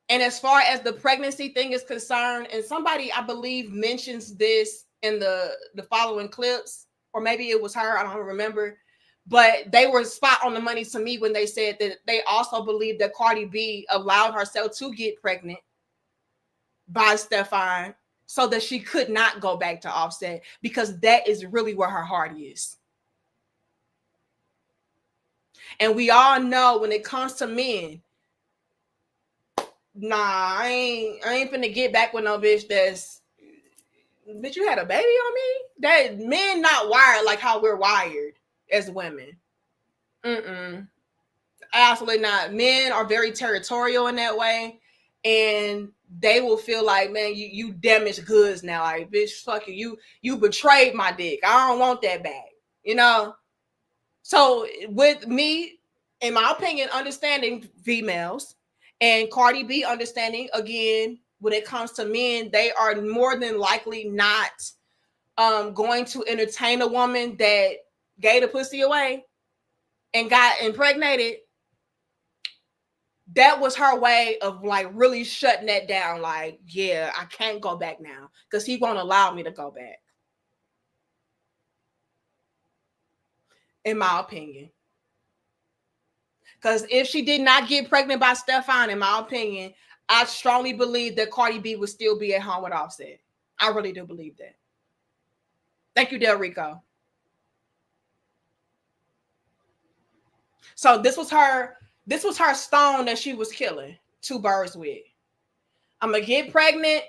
And as far as the pregnancy thing is concerned, and somebody, I believe, mentions this in the following clips, or maybe it was her, I don't remember, but they were spot on the money to me when they said that they also believe that Cardi B allowed herself to get pregnant by Stefan so that she could not go back to Offset, because that is really where her heart is. And we all know when it comes to men, nah, I ain't finna get back with no bitch that's, bitch, you had a baby on me? That men not wired like how we're wired as women. Absolutely not. Men are very territorial in that way. And they will feel like, man, you damaged goods now. Like, bitch, fuck you betrayed my dick. I don't want that back. You know? So with me, in my opinion, understanding females and Cardi B understanding, again, when it comes to men, they are more than likely not going to entertain a woman that gave the pussy away and got impregnated. That was her way of like really shutting that down. Like, yeah, I can't go back now because he won't allow me to go back. In my opinion. Because if she did not get pregnant by Stefan, in my opinion, I strongly believe that Cardi B would still be at home with Offset. I really do believe that. Thank you, Del Rico. So this was her stone that she was killing two birds with. I'm gonna get pregnant.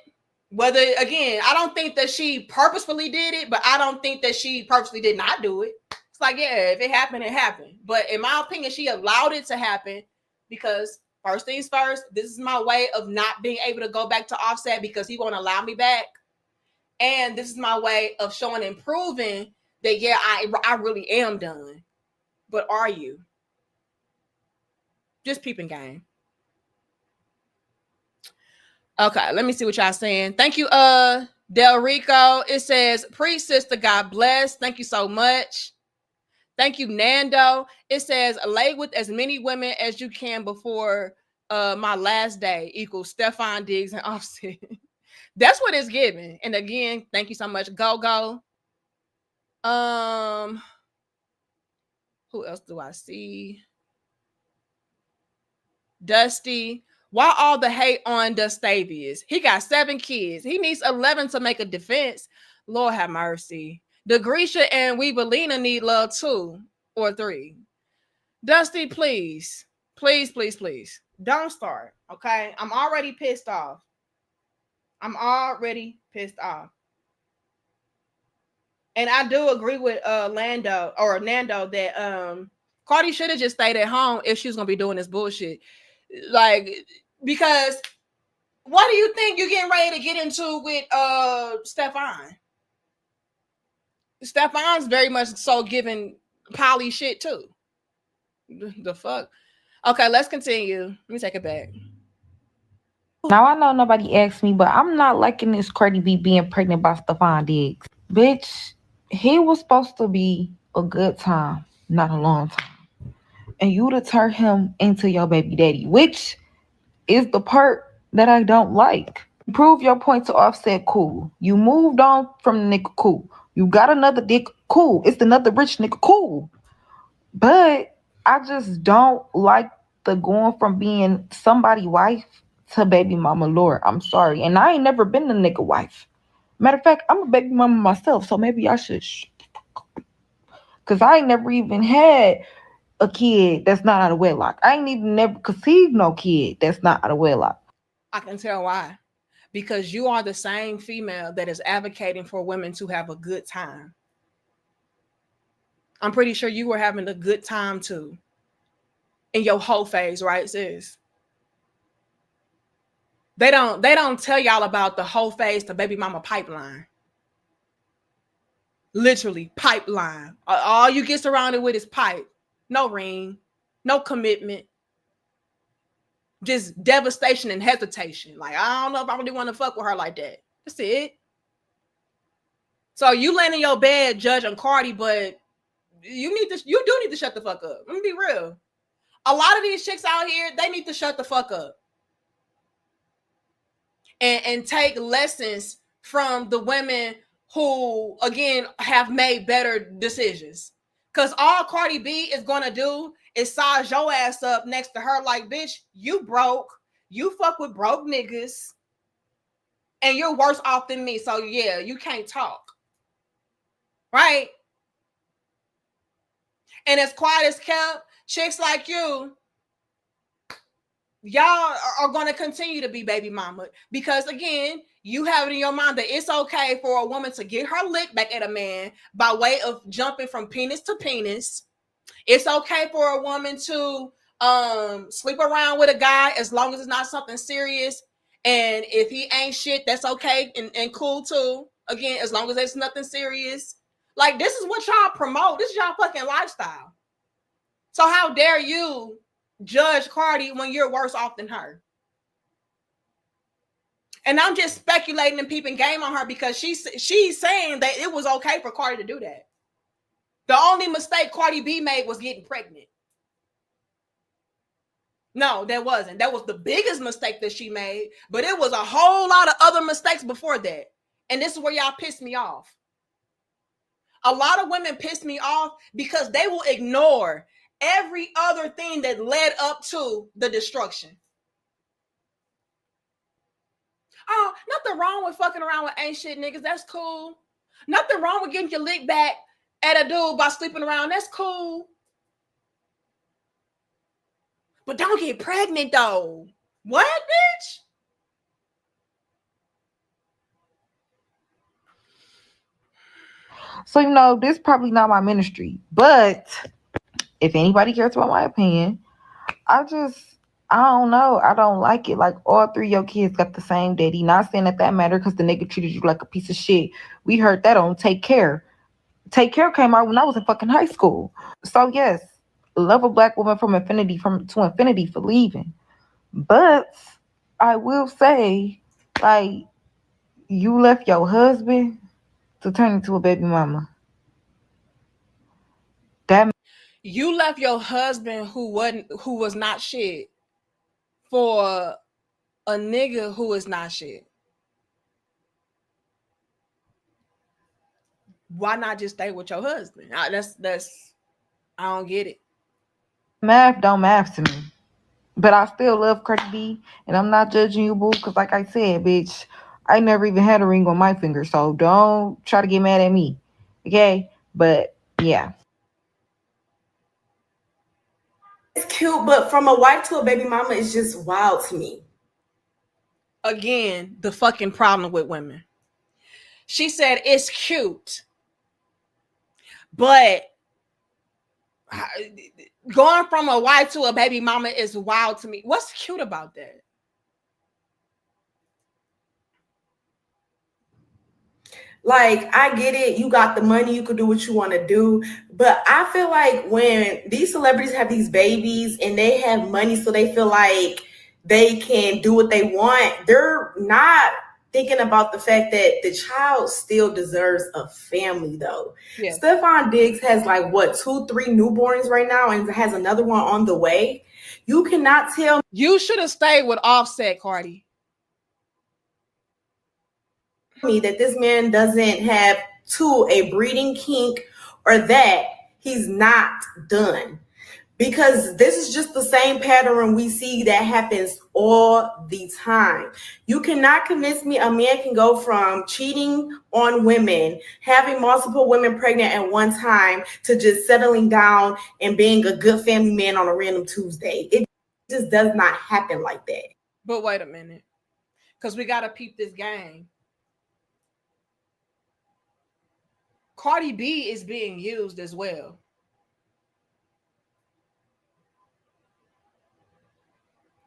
Whether, again, I don't think that she purposefully did it, but I don't think that she purposely did not do it. It's like, yeah, if it happened, it happened. But in my opinion, she allowed it to happen because first things first, this is my way of not being able to go back to Offset because he won't allow me back. And this is my way of showing and proving that, yeah, I really am done. But are you? Just peeping game. Okay, let me see what y'all saying. Thank you, Del Rico. It says, pre-sister, God bless. Thank you so much. Thank you, Nando. It says, lay with as many women as you can before my last day equals Stefan Diggs and Offset. That's what it's giving. And again, thank you so much. Go. Who else do I see? Dusty. Why all the hate on Dustavius? He got 7 kids. He needs 11 to make a defense. Lord have mercy. Degrisha and Weebelina need love 2 or 3. Dusty, please. Please. Don't start, okay? I'm already pissed off. And I do agree with Nando that Cardi should have just stayed at home if she was gonna be doing this bullshit. Like, because what do you think you're getting ready to get into with Stefan? Stefan's very much so giving Polly shit too. The fuck? Okay, let's continue. Let me take it back. Now I know nobody asked me, but I'm not liking this Cardi B being pregnant by Stephon Diggs. Bitch, he was supposed to be a good time, not a long time. And you to turn him into your baby daddy, which is the part that I don't like. Prove your point to Offset, cool. You moved on from the nigga, cool. You got another dick, cool. It's another rich nigga, cool. But I just don't like the going from being somebody wife to baby mama lord. I'm sorry. And I ain't never been a nigga wife. Matter of fact, I'm a baby mama myself, so maybe I should. Because I ain't never even had a kid that's not out of wedlock. I ain't even never conceived no kid that's not out of wedlock. I can tell why. Because you are the same female that is advocating for women to have a good time. I'm pretty sure you were having a good time too. In your whole phase, right, sis? They don't tell y'all about the whole phase to baby mama pipeline. Literally, pipeline. All you get surrounded with is pipe. No ring, no commitment. Just devastation and hesitation. Like, I don't know if I really want to fuck with her like that. That's it. So you laying in your bed judging Cardi, but you do need to shut the fuck up. Let me be real. A lot of these chicks out here, they need to shut the fuck up. And take lessons from the women who, again, have made better decisions. Because all Cardi B is going to do is size your ass up next to her like, bitch, you broke. You fuck with broke niggas. And you're worse off than me. So, yeah, you can't talk. Right? And as quiet as kept, chicks like you, y'all are going to continue to be baby mama. Because, again, you have it in your mind that it's okay for a woman to get her lick back at a man by way of jumping from penis to penis. It's okay for a woman to sleep around with a guy as long as it's not something serious. And if he ain't shit, that's okay and cool too. Again, as long as it's nothing serious. Like, this is what y'all promote. This is y'all fucking lifestyle. So how dare you judge Cardi when you're worse off than her? And I'm just speculating and peeping game on her because she's saying that it was okay for Cardi to do that. The only mistake Cardi B made was getting pregnant. No, that wasn't. That was the biggest mistake that she made, but it was a whole lot of other mistakes before that. And this is where y'all piss me off. A lot of women piss me off because they will ignore every other thing that led up to the destruction. Oh, nothing wrong with fucking around with ain't shit niggas. That's cool. Nothing wrong with getting your lick back at a dude by sleeping around. That's cool. But don't get pregnant though. What, bitch? So, this is probably not my ministry. But if anybody cares about my opinion, I don't know. I don't like it. Like, all three of your kids got the same daddy. Not saying that matter because the nigga treated you like a piece of shit. We heard that on Take Care. Take Care came out when I was in fucking high school. So, yes, love a black woman from infinity to infinity for leaving. But I will say, like, you left your husband to turn into a baby mama. You left your husband who was not shit for a nigga who is not shit. Why not just stay with your husband? That's I don't get it. Math don't math to me. But I still love Cardi B, and I'm not judging you, boo, because like I said, bitch, I never even had a ring on my finger, so don't try to get mad at me, okay? But, yeah. It's cute, but from a wife to a baby mama is just wild to me. Again, the fucking problem with women. She said, it's cute. But going from a wife to a baby mama is wild to me. What's cute about that? Like, I get it. You got the money. You could do what you want to do. But I feel like when these celebrities have these babies and they have money, so they feel like they can do what they want, they're not thinking about the fact that the child still deserves a family, though. Yeah. Stefan Diggs has like, what, 2, 3 newborns right now and has another one on the way. You cannot tell You should have stayed with Offset, Cardi. me that this man doesn't have a breeding kink or that he's not done, because this is just the same pattern we see that happens all the time. You cannot convince me a man can go from cheating on women, having multiple women pregnant at one time, to just settling down and being a good family man on a random Tuesday. It just does not happen like that. But wait a minute, because we got to peep this game. Cardi B is being used as well.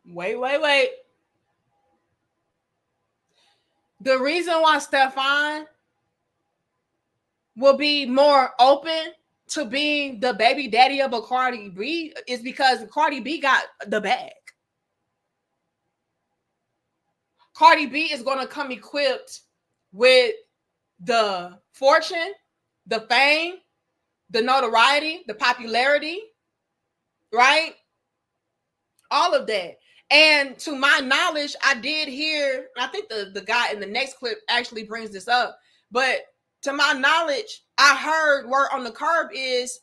Wait. The reason why Stefan will be more open to being the baby daddy of a Cardi B is because Cardi B got the bag. Cardi B is going to come equipped with the fortune, the fame, the notoriety, the popularity, right? All of that. And to my knowledge, I did hear, I think the guy in the next clip actually brings this up, but to my knowledge, I heard word on the curb is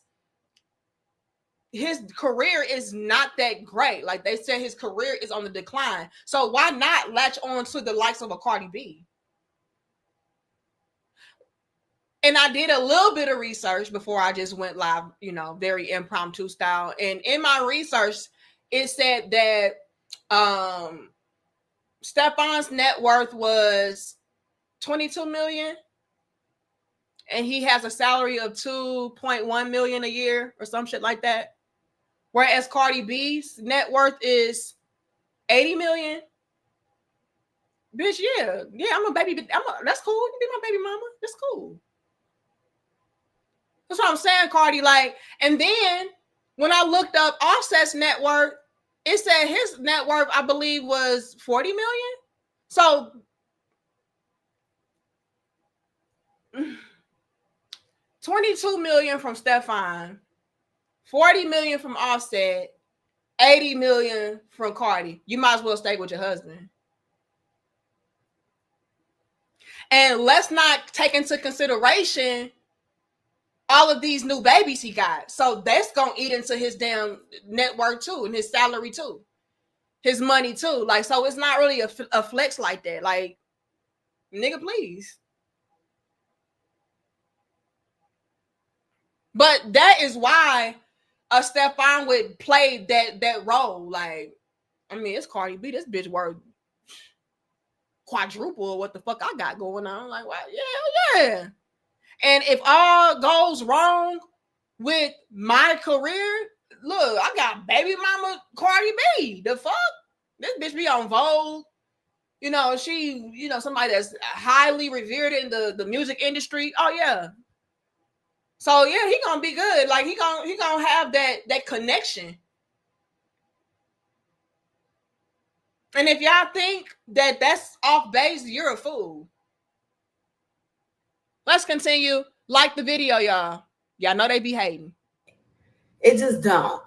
his career is not that great. Like they said, his career is on the decline. So why not latch on to the likes of a Cardi B? And I did a little bit of research before I just went live, very impromptu style. And in my research, it said that Stefan's net worth was 22 million. And he has a salary of 2.1 million a year or some shit like that. Whereas Cardi B's net worth is 80 million. Bitch, yeah, I'm a baby. That's cool. You be my baby mama. That's cool. That's what I'm saying, Cardi. Like, and then when I looked up Offset's net worth, it said his net worth, I believe, was 40 million. So 22 million from Stefan, 40 million from Offset, 80 million from Cardi. You might as well stay with your husband. And let's not take into consideration all of these new babies he got. So that's going to eat into his damn net worth too, and his salary too, his money too. Like, so it's not really a flex like that. Like, nigga, please. But that is why a Stefan would play that role. Like, I mean, it's Cardi B. This bitch worth quadruple what the fuck I got going on. Like, well, yeah. And if all goes wrong with my career, look, I got baby mama Cardi B. The fuck? This bitch be on Vogue. She, somebody that's highly revered in the music industry. Oh, yeah. So, yeah, he gonna be good. Like, he gonna have that connection. And if y'all think that that's off base, you're a fool. Let's continue. Like the video, y'all. Y'all know they be hating. It just don't.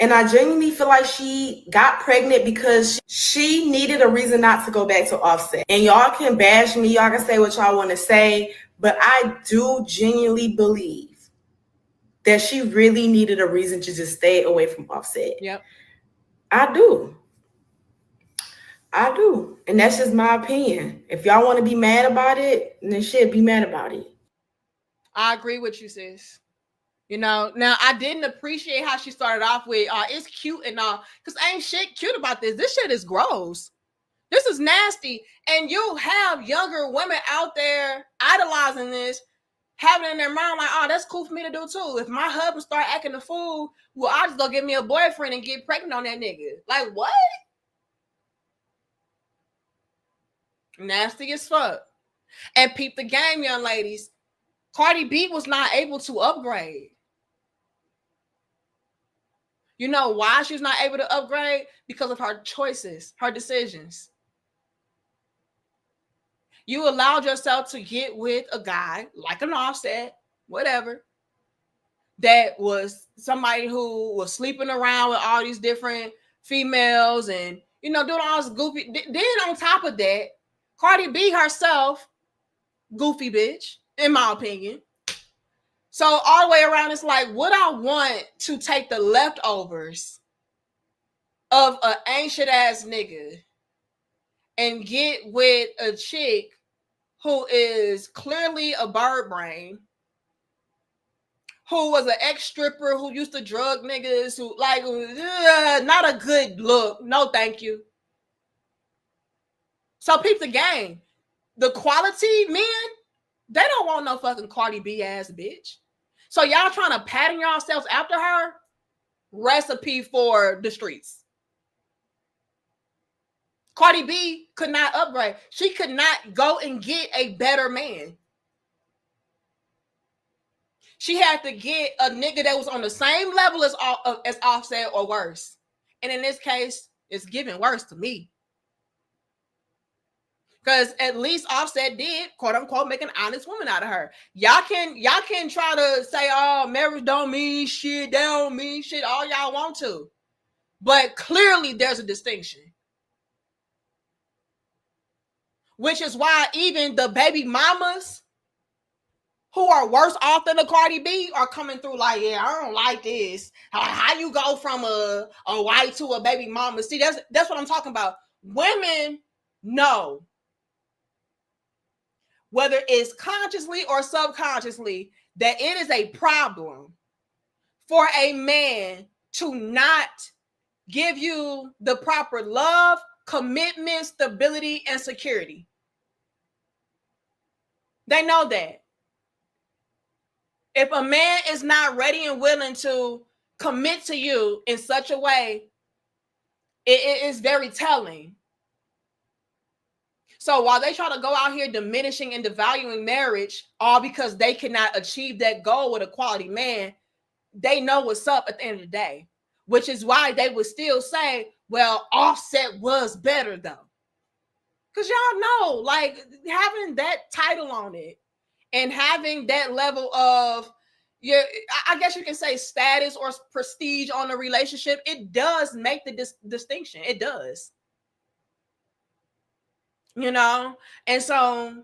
And I genuinely feel like she got pregnant because she needed a reason not to go back to Offset. And y'all can bash me. Y'all can say what y'all want to say. But I do genuinely believe that she really needed a reason to just stay away from Offset. Yep. I do. And that's just my opinion. If y'all want to be mad about it, then shit, be mad about it. I agree with you, sis. Now I didn't appreciate how she started off with, it's cute and all, because ain't shit cute about this. This shit is gross. This is nasty. And you have younger women out there idolizing this. having in their mind like, oh, that's cool for me to do too. If my husband start acting a fool, well, I'll just go get me a boyfriend and get pregnant on that nigga. Like, what? Nasty as fuck. And peep the game, young ladies. Cardi B was not able to upgrade. You know why she's not able to upgrade? Because of her choices, her decisions. You allowed yourself to get with a guy like an Offset, whatever, that was somebody who was sleeping around with all these different females and, you know, doing all this goofy. Then on top of that, Cardi B herself, goofy bitch, in my opinion. So all the way around, it's like, would I want to take the leftovers of an ancient ass nigga and get with a chick who is clearly a bird brain, who was an ex-stripper, who used to drug niggas, who like, not a good look. No, thank you. So peep the game. The quality men, they don't want no fucking Cardi B ass bitch. So y'all trying to pattern yourselves after her? Recipe for the streets. Cardi B could not upgrade. She could not go and get a better man. She had to get a nigga that was on the same level as Offset or worse. And in this case, it's giving worse to me. Because at least Offset did, quote unquote, make an honest woman out of her. Y'all can try to say, oh, marriage don't mean shit, they don't mean shit, all y'all want to. But clearly there's a distinction. Which is why even the baby mamas who are worse off than the Cardi B are coming through like, yeah, I don't like this. How you go from a white to a baby mama? See, that's what I'm talking about. Women know, whether it's consciously or subconsciously, that it is a problem for a man to not give you the proper love, commitment, stability, and security. They know that. If a man is not ready and willing to commit to you in such a way, it is very telling. So while they try to go out here diminishing and devaluing marriage, all because they cannot achieve that goal with a quality man, they know what's up at the end of the day, which is why they would still say, well, Offset was better though. Because y'all know, like, having that title on it and having that level of, I guess you can say status or prestige on a relationship, it does make the distinction. It does. You know? And so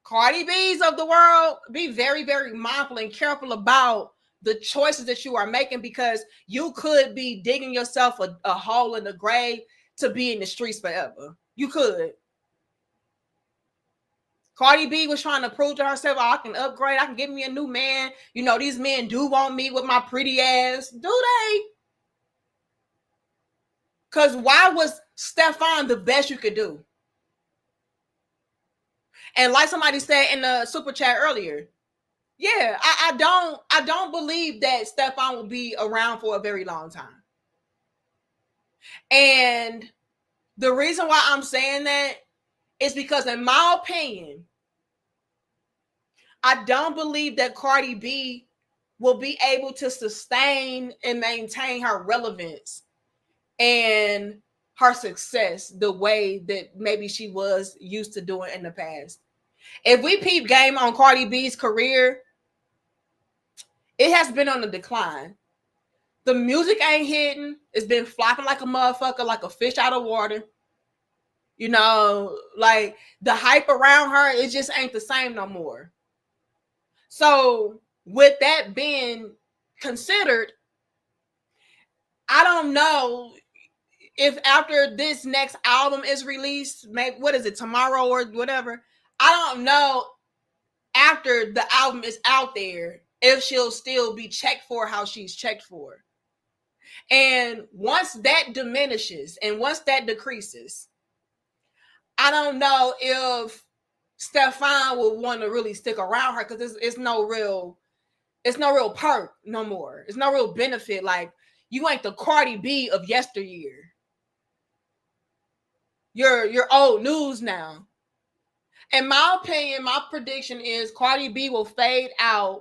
Cardi B's of the world, be very, very mindful and careful about the choices that you are making, because you could be digging yourself a hole in the grave to be in the streets forever. You could. Cardi B was trying to prove to herself, oh, I can upgrade. I can get me a new man. You know, these men do want me with my pretty ass. Do they? Because why was Stefan the best you could do? And like somebody said in the super chat earlier, yeah, I don't believe that Stefan will be around for a very long time. And the reason why I'm saying that is because, in my opinion, I don't believe that Cardi B will be able to sustain and maintain her relevance and her success the way that maybe she was used to doing in the past. If we peep game on Cardi B's career, it has been on the decline. The music ain't hitting. It's been flopping like a motherfucker, like a fish out of water. You know, like the hype around her, it just ain't the same no more. So with that being considered, I don't know if after this next album is released, maybe, what is it, tomorrow or whatever, I don't know after the album is out there if she'll still be checked for how she's checked for. And once that diminishes and once that decreases, I don't know if Stefan will want to really stick around her because it's no real perk no more. It's no real benefit. Like, you ain't the Cardi B of yesteryear. You're old news now. In my opinion, my prediction is Cardi B will fade out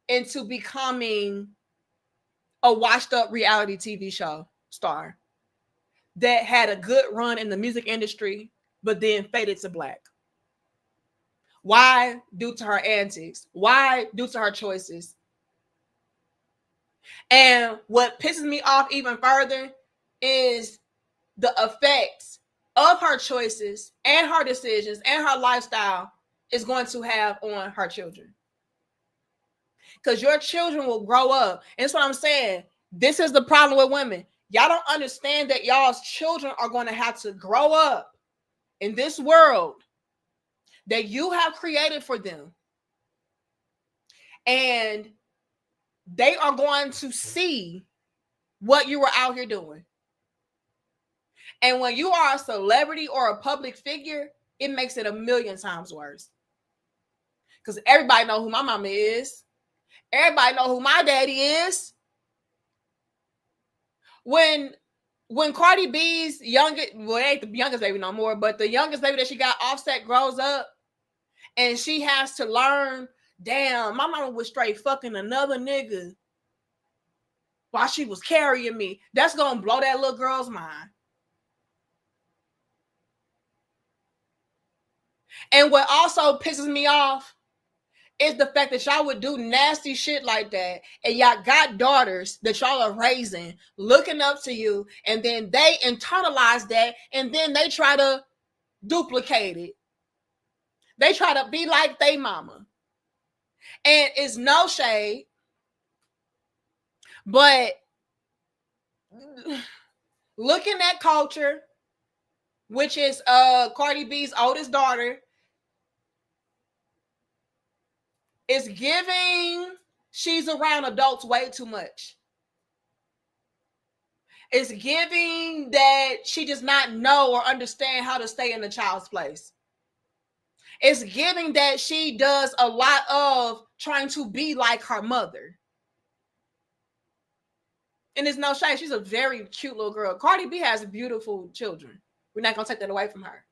into becoming a washed up reality TV show star that had a good run in the music industry, but then faded to black. Why? Due to her antics. Why? Due to her choices. And what pisses me off even further is the effects of her choices and her decisions and her lifestyle is going to have on her children. Because your children will grow up. And that's what I'm saying. This is the problem with women. Y'all don't understand that y'all's children are going to have to grow up in this world that you have created for them. And they are going to see what you were out here doing. And when you are a celebrity or a public figure, it makes it a million times worse. Because everybody know who my mama is. Everybody know who my daddy is. When Cardi B's youngest, well, it ain't the youngest baby no more, but the youngest baby that she got, Offset, grows up and she has to learn, damn, my mama was straight fucking another nigga while she was carrying me. That's gonna blow that little girl's mind. And what also pisses me off is the fact that y'all would do nasty shit like that, and y'all got daughters that y'all are raising, looking up to you, and then they internalize that, and then they try to duplicate it. They try to be like they mama. And it's no shade, but looking at Culture, which is Cardi B's oldest daughter, is giving she's around adults way too much. It's giving that she does not know or understand how to stay in the child's place. It's giving that she does a lot of trying to be like her mother. And it's no shame. She's a very cute little girl. Cardi B has beautiful children. We're not going to take that away from her.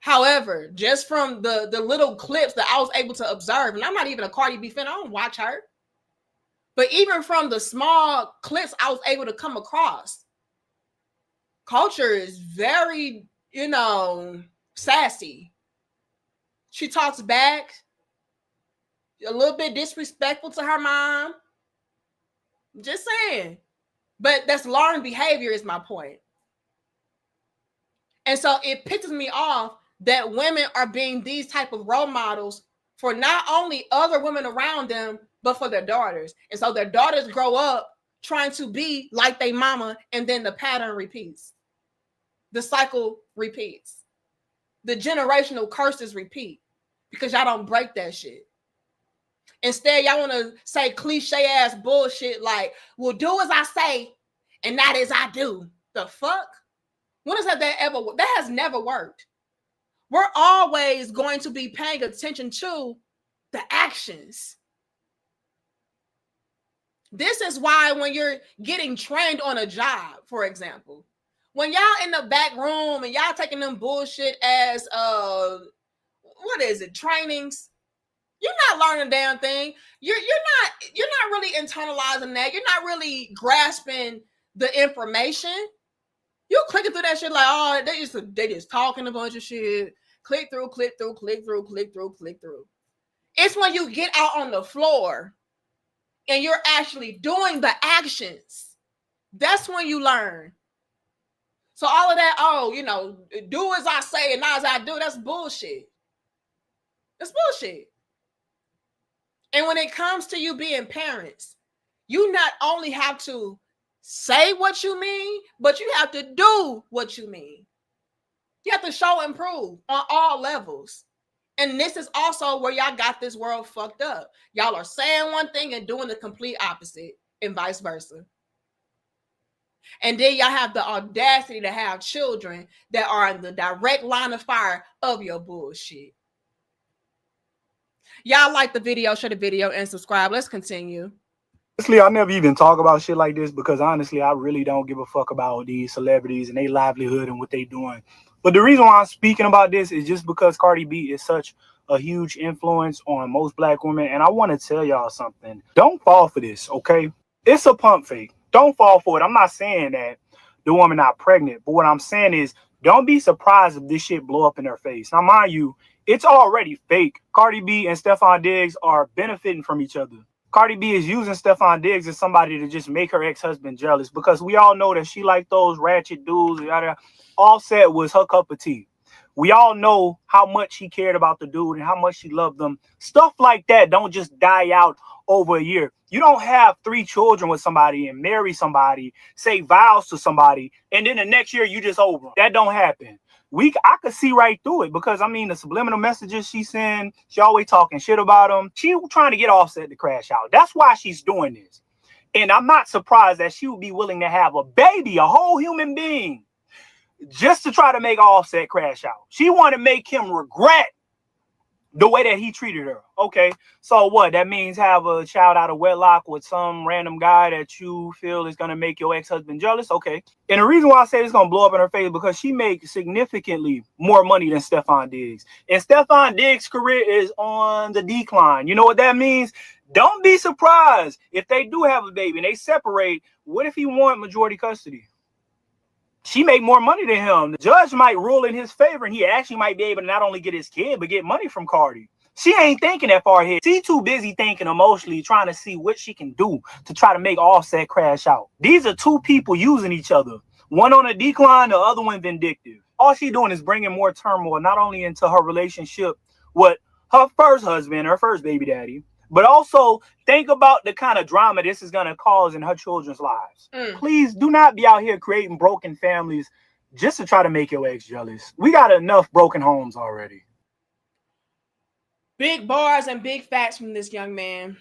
However, just from the little clips that I was able to observe, and I'm not even a Cardi B fan, I don't watch her. But even from the small clips I was able to come across, Culture is very, sassy. She talks back, a little bit disrespectful to her mom. Just saying. But that's learned behavior is my point. And so it pisses me off that women are being these type of role models for not only other women around them, but for their daughters. And so their daughters grow up trying to be like their mama, and then the pattern repeats. The cycle repeats. The generational curses repeat because y'all don't break that shit. Instead, y'all want to say cliche ass bullshit like, well, do as I say and not as I do. The fuck? When has that ever worked? That has never worked. We're always going to be paying attention to the actions. This is why when you're getting trained on a job, for example, when y'all in the back room and y'all taking them bullshit as trainings, you're not learning a damn thing. You're not really internalizing that. You're not really grasping the information. You're clicking through that shit like, oh, they just talking a bunch of shit. Click through. It's when you get out on the floor and you're actually doing the actions. That's when you learn. So all of that, do as I say and not as I do, that's bullshit. That's bullshit. And when it comes to you being parents, you not only have to say what you mean, but you have to do what you mean. You have to show and prove on all levels. And this is also where y'all got this world fucked up. Y'all are saying one thing and doing the complete opposite, and vice versa. And then y'all have the audacity to have children that are in the direct line of fire of your bullshit. Y'all like the video, share the video, and subscribe. Let's continue. Honestly, I never even talk about shit like this because honestly, I really don't give a fuck about these celebrities and their livelihood and what they doing. But the reason why I'm speaking about this is just because Cardi B is such a huge influence on most black women. And I want to tell y'all something. Don't fall for this, okay? It's a pump fake. Don't fall for it. I'm not saying that the woman not pregnant. But what I'm saying is don't be surprised if this shit blow up in her face. Now, mind you, it's already fake. Cardi B and Stefan Diggs are benefiting from each other. Cardi B is using Stefan Diggs as somebody to just make her ex-husband jealous because we all know that she liked those ratchet dudes. Offset was her cup of tea. We all know how much he cared about the dude and how much she loved them. Stuff like that don't just die out over a year. You don't have 3 children with somebody and marry somebody, say vows to somebody, and then the next year you just over them. That don't happen. I could see right through it because I mean the subliminal messages she send, she always talking shit about them. She trying to get Offset to crash out. That's why she's doing this. And I'm not surprised that she would be willing to have a baby, a whole human being, just to try to make Offset crash out. She want to make him regret the way that he treated her. Okay, so what? That means have a child out of wedlock with some random guy that you feel is going to make your ex-husband jealous? Okay. And the reason why I say it's going to blow up in her face is because she makes significantly more money than Stefan Diggs. And Stefan Diggs' career is on the decline. You know what that means? Don't be surprised if they do have a baby and they separate. What if he want majority custody? She make more money than him. The judge might rule in his favor, and he actually might be able to not only get his kid, but get money from Cardi. She ain't thinking that far ahead. She too busy thinking emotionally, trying to see what she can do to try to make Offset crash out. These are 2 people using each other. One on a decline, the other one vindictive. All she doing is bringing more turmoil, not only into her relationship with her first husband, her first baby daddy, but also think about the kind of drama this is going to cause in her children's lives. Please do not be out here creating broken families just to try to make your ex jealous. We got enough broken homes already. Big bars and big facts from this young man.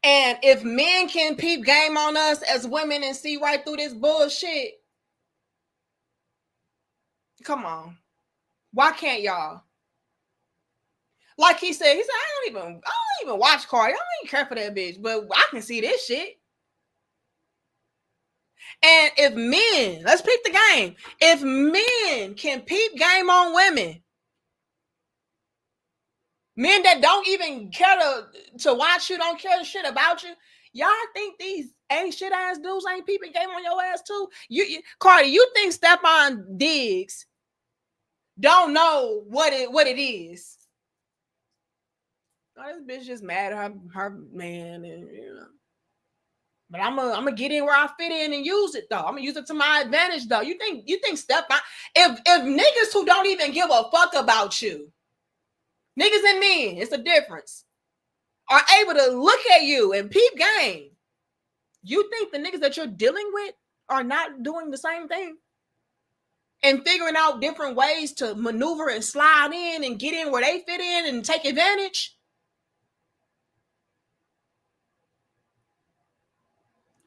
And if men can peep game on us as women and see right through this bullshit, come on. Why can't y'all? Like he said, I don't even watch Cardi. I don't even care for that bitch, but I can see this shit. And if men, let's peep the game. If men can peep game on women, men that don't even care to watch you, don't care shit about you, y'all think these ain't shit ass dudes ain't peeping game on your ass too? Cardi, you think Stefan Diggs don't know what it is? Oh, this bitch just mad at her man, and But I'm gonna get in where I fit in and use it though. I'm gonna use it to my advantage though. You think Stefan? If niggas who don't even give a fuck about you, niggas and men, it's a difference, are able to look at you and peep game, you think the niggas that you're dealing with are not doing the same thing and figuring out different ways to maneuver and slide in and get in where they fit in and take advantage?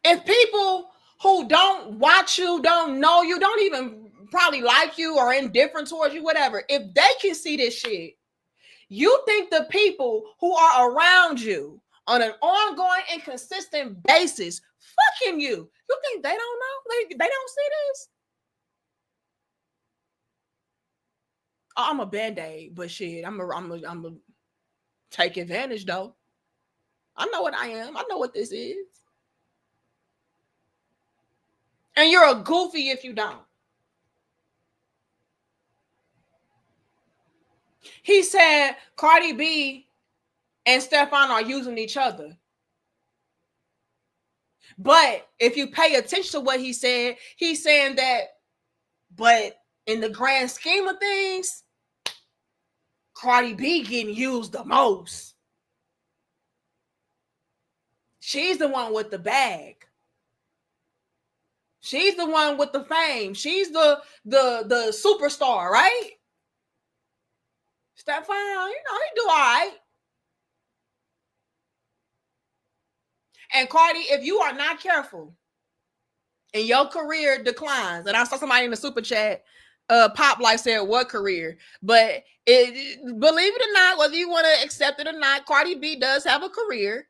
If people who don't watch you, don't know you, don't even probably like you or indifferent towards you, whatever, if they can see this shit, you think the people who are around you on an ongoing and consistent basis fucking you think they don't know? They don't see this? I'm a band-aid, but shit, I'm a take advantage though. I know what I am. I know what this is. And you're a goofy if you don't. He said Cardi B and Stefan are using each other. But if you pay attention to what he said, he's saying that, but in the grand scheme of things, Cardi B getting used the most. She's the one with the bag. She's the one with the fame. She's the superstar, right? Stefan, he do all right. And Cardi, if you are not careful, and your career declines, and I saw somebody in the super chat, Pop like said, what career? But believe it or not, whether you want to accept it or not, Cardi B does have a career.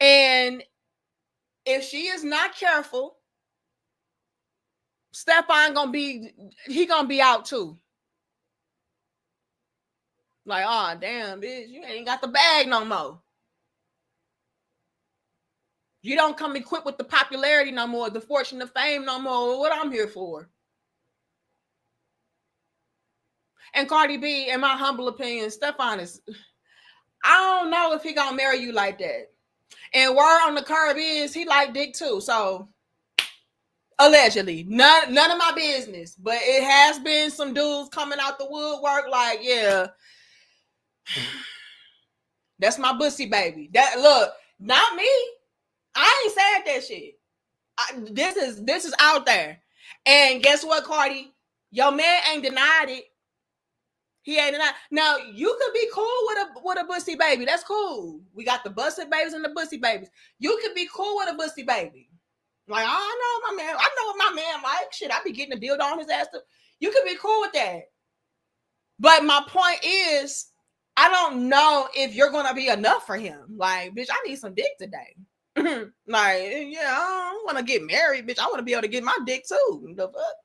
And if she is not careful, Stefan gonna be out too. Like, oh damn, bitch, you ain't got the bag no more. You don't come equipped with the popularity no more, the fortune, the fame no more. What I'm here for. And Cardi B, in my humble opinion, Stefan is, I don't know if he gonna marry you like that. And word on the curb is he like dick too. So allegedly, none of my business. But it has been some dudes coming out the woodwork like, yeah, that's my bussy baby. That look, not me. I ain't said that shit. This is out there. And guess what, Cardi? Your man ain't denied it. He ain't denied. Now you could be cool with a bussy baby. That's cool. We got the busted babies and the bussy babies. You could be cool with a bussy baby. Like, I know my man. I know what my man like. Shit, I be getting a dildo on his ass too. You could be cool with that. But my point is, I don't know if you're gonna be enough for him. Like, bitch, I need some dick today. Like, yeah, I don't want to get married, bitch. I want to be able to get my dick too. The fuck?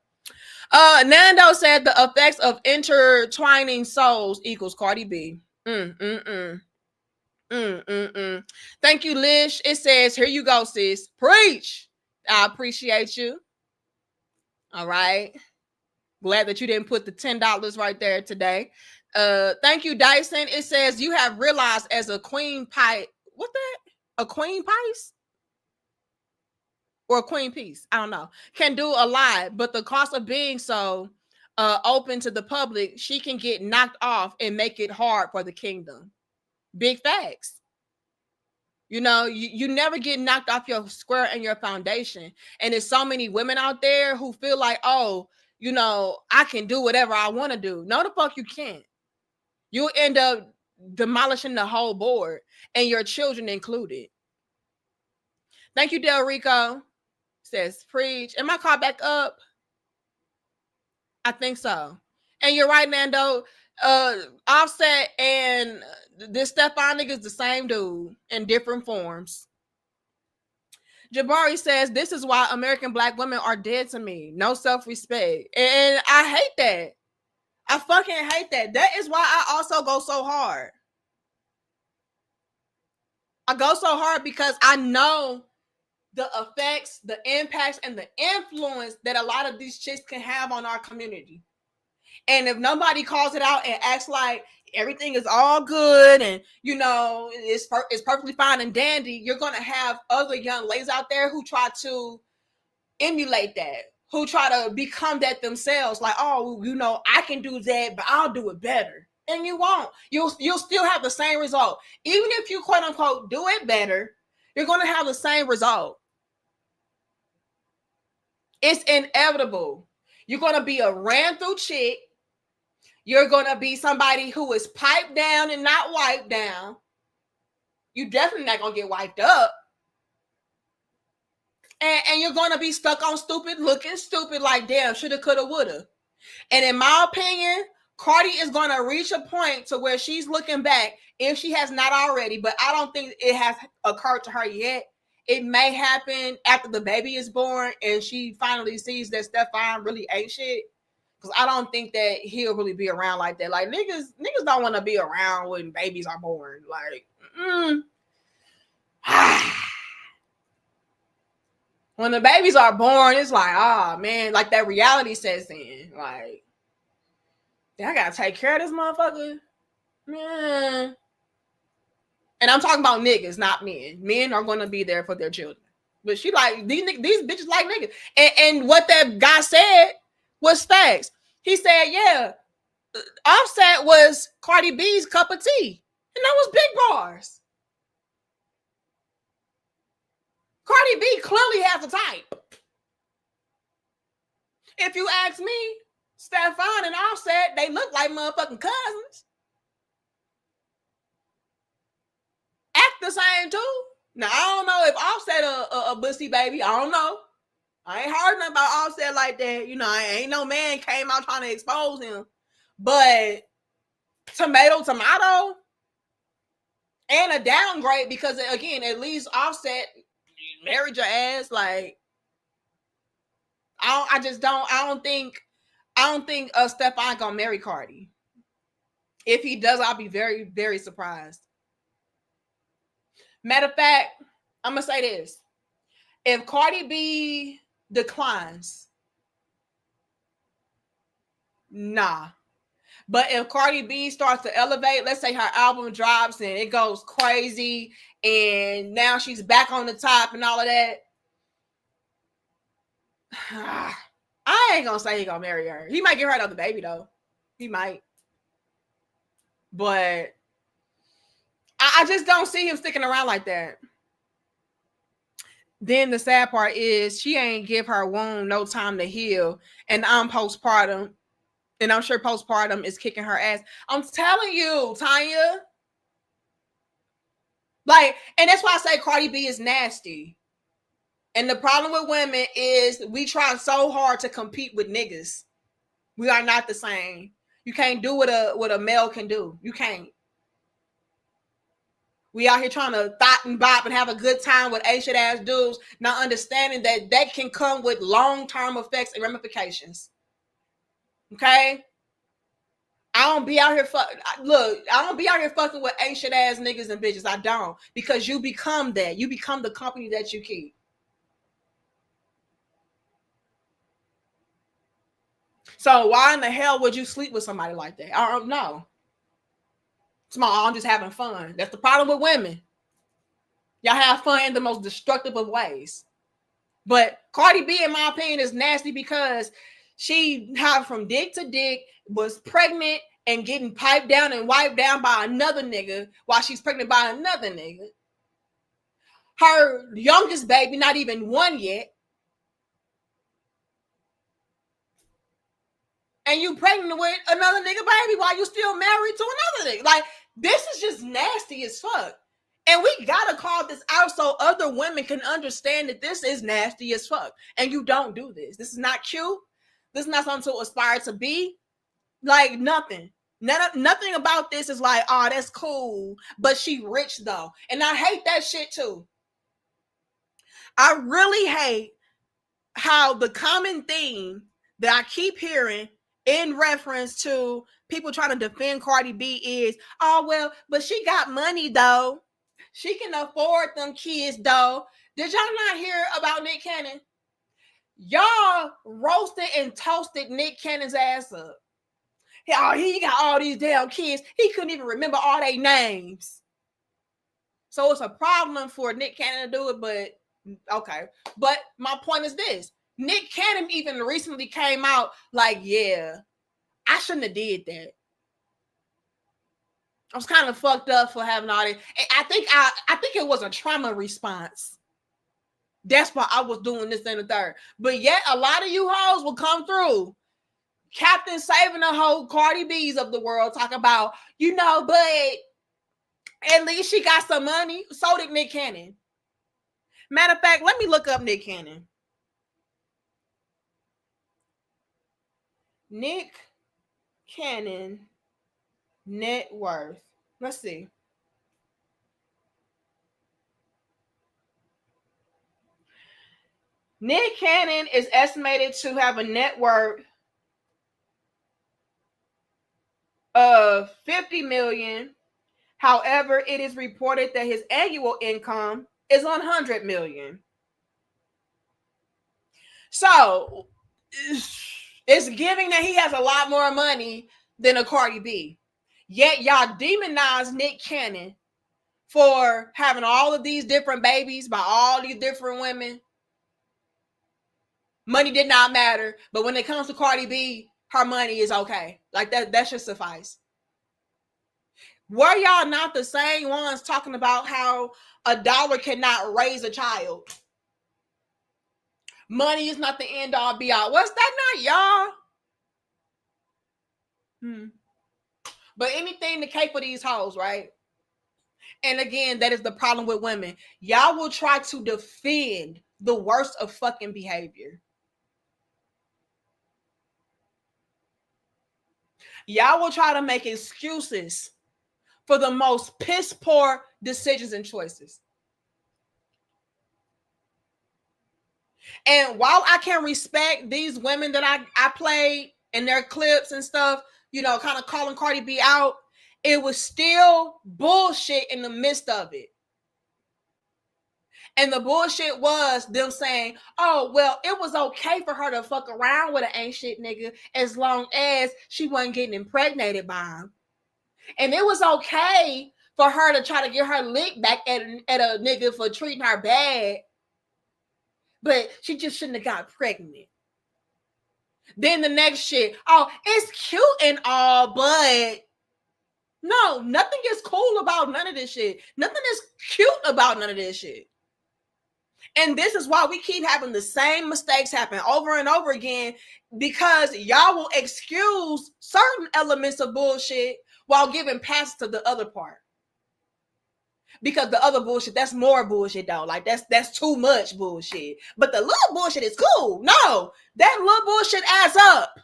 Nando said the effects of intertwining souls equals Cardi B. Thank you, Lish. It says, here you go, sis. Preach. I appreciate you. All right. Glad that you didn't put the $10 right there today. Thank you, Dyson. It says you have realized as a queen pie. What that? A queen piece? Or a queen piece? I don't know. Can do a lot, but the cost of being so open to the public, she can get knocked off and make it hard for the kingdom. Big facts. You know, you never get knocked off your square and your foundation. And there's so many women out there who feel like, oh, you know, I can do whatever I want to do. No, the fuck you can't. You'll end up demolishing the whole board and your children included. Thank you, Del Rico. Says, preach. Am I caught back up? I think so. And you're right, Nando. Offset and this Stefan nigga is the same dude in different forms. Jabari says, this is why American black women are dead to me. No self-respect. And I hate that. I fucking hate that. That is why I also go so hard. I go so hard because I know the effects, the impacts, and the influence that a lot of these chicks can have on our community. And if nobody calls it out and acts like everything is all good and, you know, it's perfectly fine and dandy, you're going to have other young ladies out there who try to emulate that, who try to become that themselves. Like, oh, you know, I can do that, but I'll do it better. And you won't. You'll still have the same result. Even if you, quote unquote, do it better, you're going to have the same result. It's inevitable. You're going to be a ran through chick. You're going to be somebody who is piped down and not wiped down. You definitely not going to get wiped up. And you're going to be stuck on stupid, looking stupid like, damn, shoulda, coulda, woulda. And in my opinion, Cardi is going to reach a point to where she's looking back, if she has not already, but I don't think it has occurred to her yet. It may happen after the baby is born and she finally sees that Stefan really ain't shit. Because I don't think that he'll really be around like that. Like, niggas don't want to be around when babies are born. Like, when the babies are born, it's like, oh, man, like that reality sets in. Like, I got to take care of this motherfucker. Man. And I'm talking about niggas, not men. Men are going to be there for their children. But she like, these bitches like niggas. And what that guy said was facts. He said, yeah, Offset was Cardi B's cup of tea. And that was big bars. Cardi B clearly has a type. If you ask me, Stefan and Offset, they look like motherfucking cousins. Act the same too. Now, I don't know if Offset a bussy baby. I don't know. I ain't heard nothing about Offset like that. You know, ain't no man came out trying to expose him. But tomato, and a downgrade because, again, at least Offset married your ass. Like, I don't think Stefan gonna marry Cardi. If he does, I'll be very, very surprised. Matter of fact, I'm gonna say this. If Cardi B declines, nah. But if Cardi B starts to elevate, let's say her album drops and it goes crazy and now she's back on the top and all of that, I ain't gonna say he gonna marry her. He might give her another baby though. He might. But I just don't see him sticking around like that. Then the sad part is she ain't give her womb no time to heal. And I'm postpartum. And I'm sure postpartum is kicking her ass. I'm telling you, Tanya. Like, and that's why I say Cardi B is nasty. And the problem with women is we try so hard to compete with niggas. We are not the same. You can't do what a male can do. You can't. We out here trying to thought and bop and have a good time with Asian ass dudes, not understanding that can come with long-term effects and ramifications. Okay? I don't be out here fucking with ancient ass niggas and bitches. I don't. Because you become that. You become the company that you keep. So why in the hell would you sleep with somebody like that? I don't know. Small, I'm just having fun. That's the problem with women. Y'all have fun in the most destructive of ways. But Cardi B, in my opinion, is nasty because she hopped from dick to dick, was pregnant and getting piped down and wiped down by another nigga while she's pregnant by another nigga. Her youngest baby, not even one yet. And you pregnant with another nigga baby while you still married to another nigga. Like, this is just nasty as fuck. And we gotta call this out so other women can understand that this is nasty as fuck. And you don't do this. This is not cute. This is not something to aspire to be. Like, nothing. Nothing about this is like, oh, that's cool. But she rich though. And I hate that shit too. I really hate how the common theme that I keep hearing in reference to people trying to defend Cardi B is, oh, well, but she got money though. She can afford them kids though. Did y'all not hear about Nick Cannon? Y'all roasted and toasted Nick Cannon's ass up. Oh, he got all these damn kids. He couldn't even remember all their names. So it's a problem for Nick Cannon to do it, but okay. But my point is this. Nick Cannon even recently came out like, yeah, I shouldn't have did that. I was kind of fucked up for having all that. I think it was a trauma response. That's why I was doing this and the third. But yet a lot of you hoes will come through. Captain Saving the whole Cardi B's of the world talk about, but at least she got some money. So did Nick Cannon. Matter of fact, let me look up Nick Cannon. Nick Cannon net worth. Let's see. Nick Cannon is estimated to have a net worth of $50 million. However, it is reported that his annual income is $100 million. So it's giving that he has a lot more money than a Cardi B. Yet y'all demonize Nick Cannon for having all of these different babies by all these different women. Money did not matter. But when it comes to Cardi B, her money is okay. Like that should suffice. Were y'all not the same ones talking about how $1 cannot raise a child? Money is not the end all be all. Was that not y'all? But anything to cape for these hoes, right? And again, that is the problem with women. Y'all will try to defend the worst of fucking behavior. Y'all will try to make excuses for the most piss poor decisions and choices. And while I can respect these women that I played in their clips and stuff, you know, kind of calling Cardi B out, it was still bullshit in the midst of it. And the bullshit was them saying, oh, well, it was okay for her to fuck around with an ain't shit nigga as long as she wasn't getting impregnated by him. And it was okay for her to try to get her lick back at a nigga for treating her bad. But she just shouldn't have got pregnant. Then the next shit, oh, it's cute and all, but no, nothing is cool about none of this shit. Nothing is cute about none of this shit. And this is why we keep having the same mistakes happen over and over again, because y'all will excuse certain elements of bullshit while giving passes to the other part. Because the other bullshit, that's more bullshit though. Like that's too much bullshit. But the little bullshit is cool. No, that little bullshit adds up.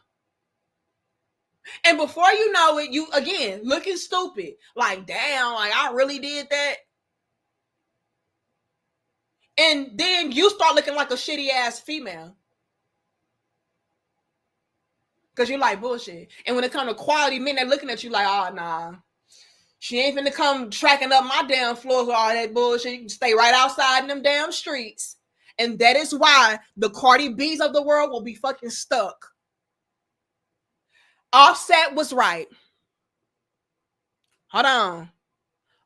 And before you know it, you again looking stupid. Like, damn, like I really did that. And then you start looking like a shitty ass female. Because you're like bullshit. And when it comes to quality men, they're looking at you like, oh, nah. She ain't finna come tracking up my damn floors with all that bullshit. You can stay right outside in them damn streets. And that is why the Cardi B's of the world will be fucking stuck. Offset was right. Hold on.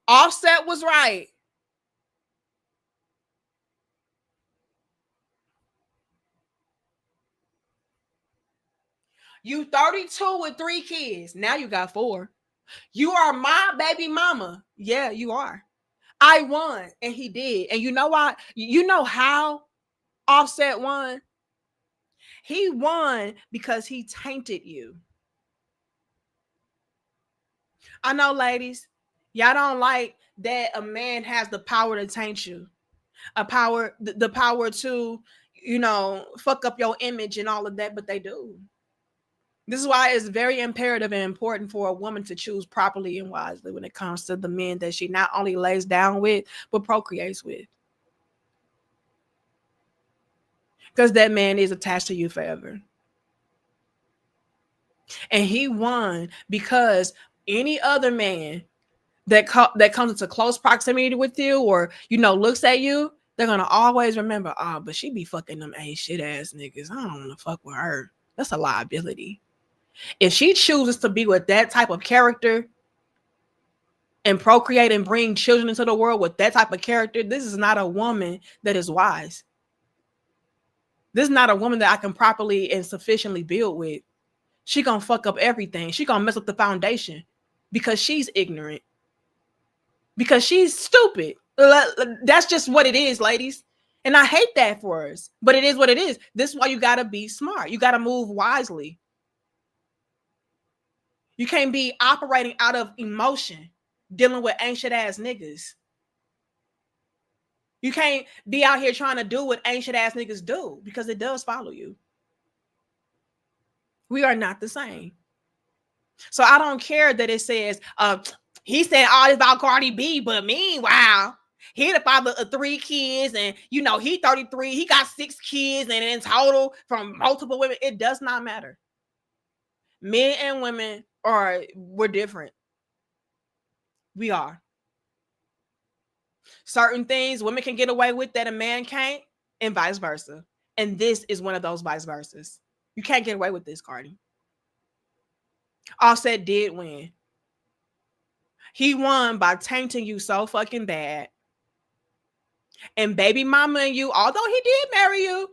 Offset was right. You 32 with 3 kids. Now you got 4. You are my baby mama. Yeah, you are. I won, and he did. And you know why? You know how Offset won? He won because he tainted you. I know, ladies, y'all don't like that a man has the power to taint you. The power to, you know, fuck up your image and all of that, but they do. This is why it's very imperative and important for a woman to choose properly and wisely when it comes to the men that she not only lays down with, but procreates with. Because that man is attached to you forever. And he won because any other man that comes into close proximity with you or, you know, looks at you, they're going to always remember, oh, but she be fucking them ain't shit ass niggas. I don't want to fuck with her. That's a liability. If she chooses to be with that type of character and procreate and bring children into the world with that type of character, this is not a woman that is wise. This is not a woman that I can properly and sufficiently build with. She gonna fuck up everything. She gonna mess up the foundation because she's ignorant. Because she's stupid. That's just what it is, ladies. And I hate that for us. But it is what it is. This is why you gotta be smart. You gotta move wisely. You can't be operating out of emotion, dealing with ancient ass niggas. You can't be out here trying to do what ancient ass niggas do because it does follow you. We are not the same. So I don't care that it says, he said all this about Cardi B, but meanwhile, he the father of 3 kids and, you know, he 33, he got 6 kids and in total from multiple women. It does not matter. Men and women we're different. We are. Certain things women can get away with that a man can't, and vice versa. And this is one of those vice versas. You can't get away with this, Cardi. Offset did win. He won by tainting you so fucking bad. And baby mama and you, although he did marry you,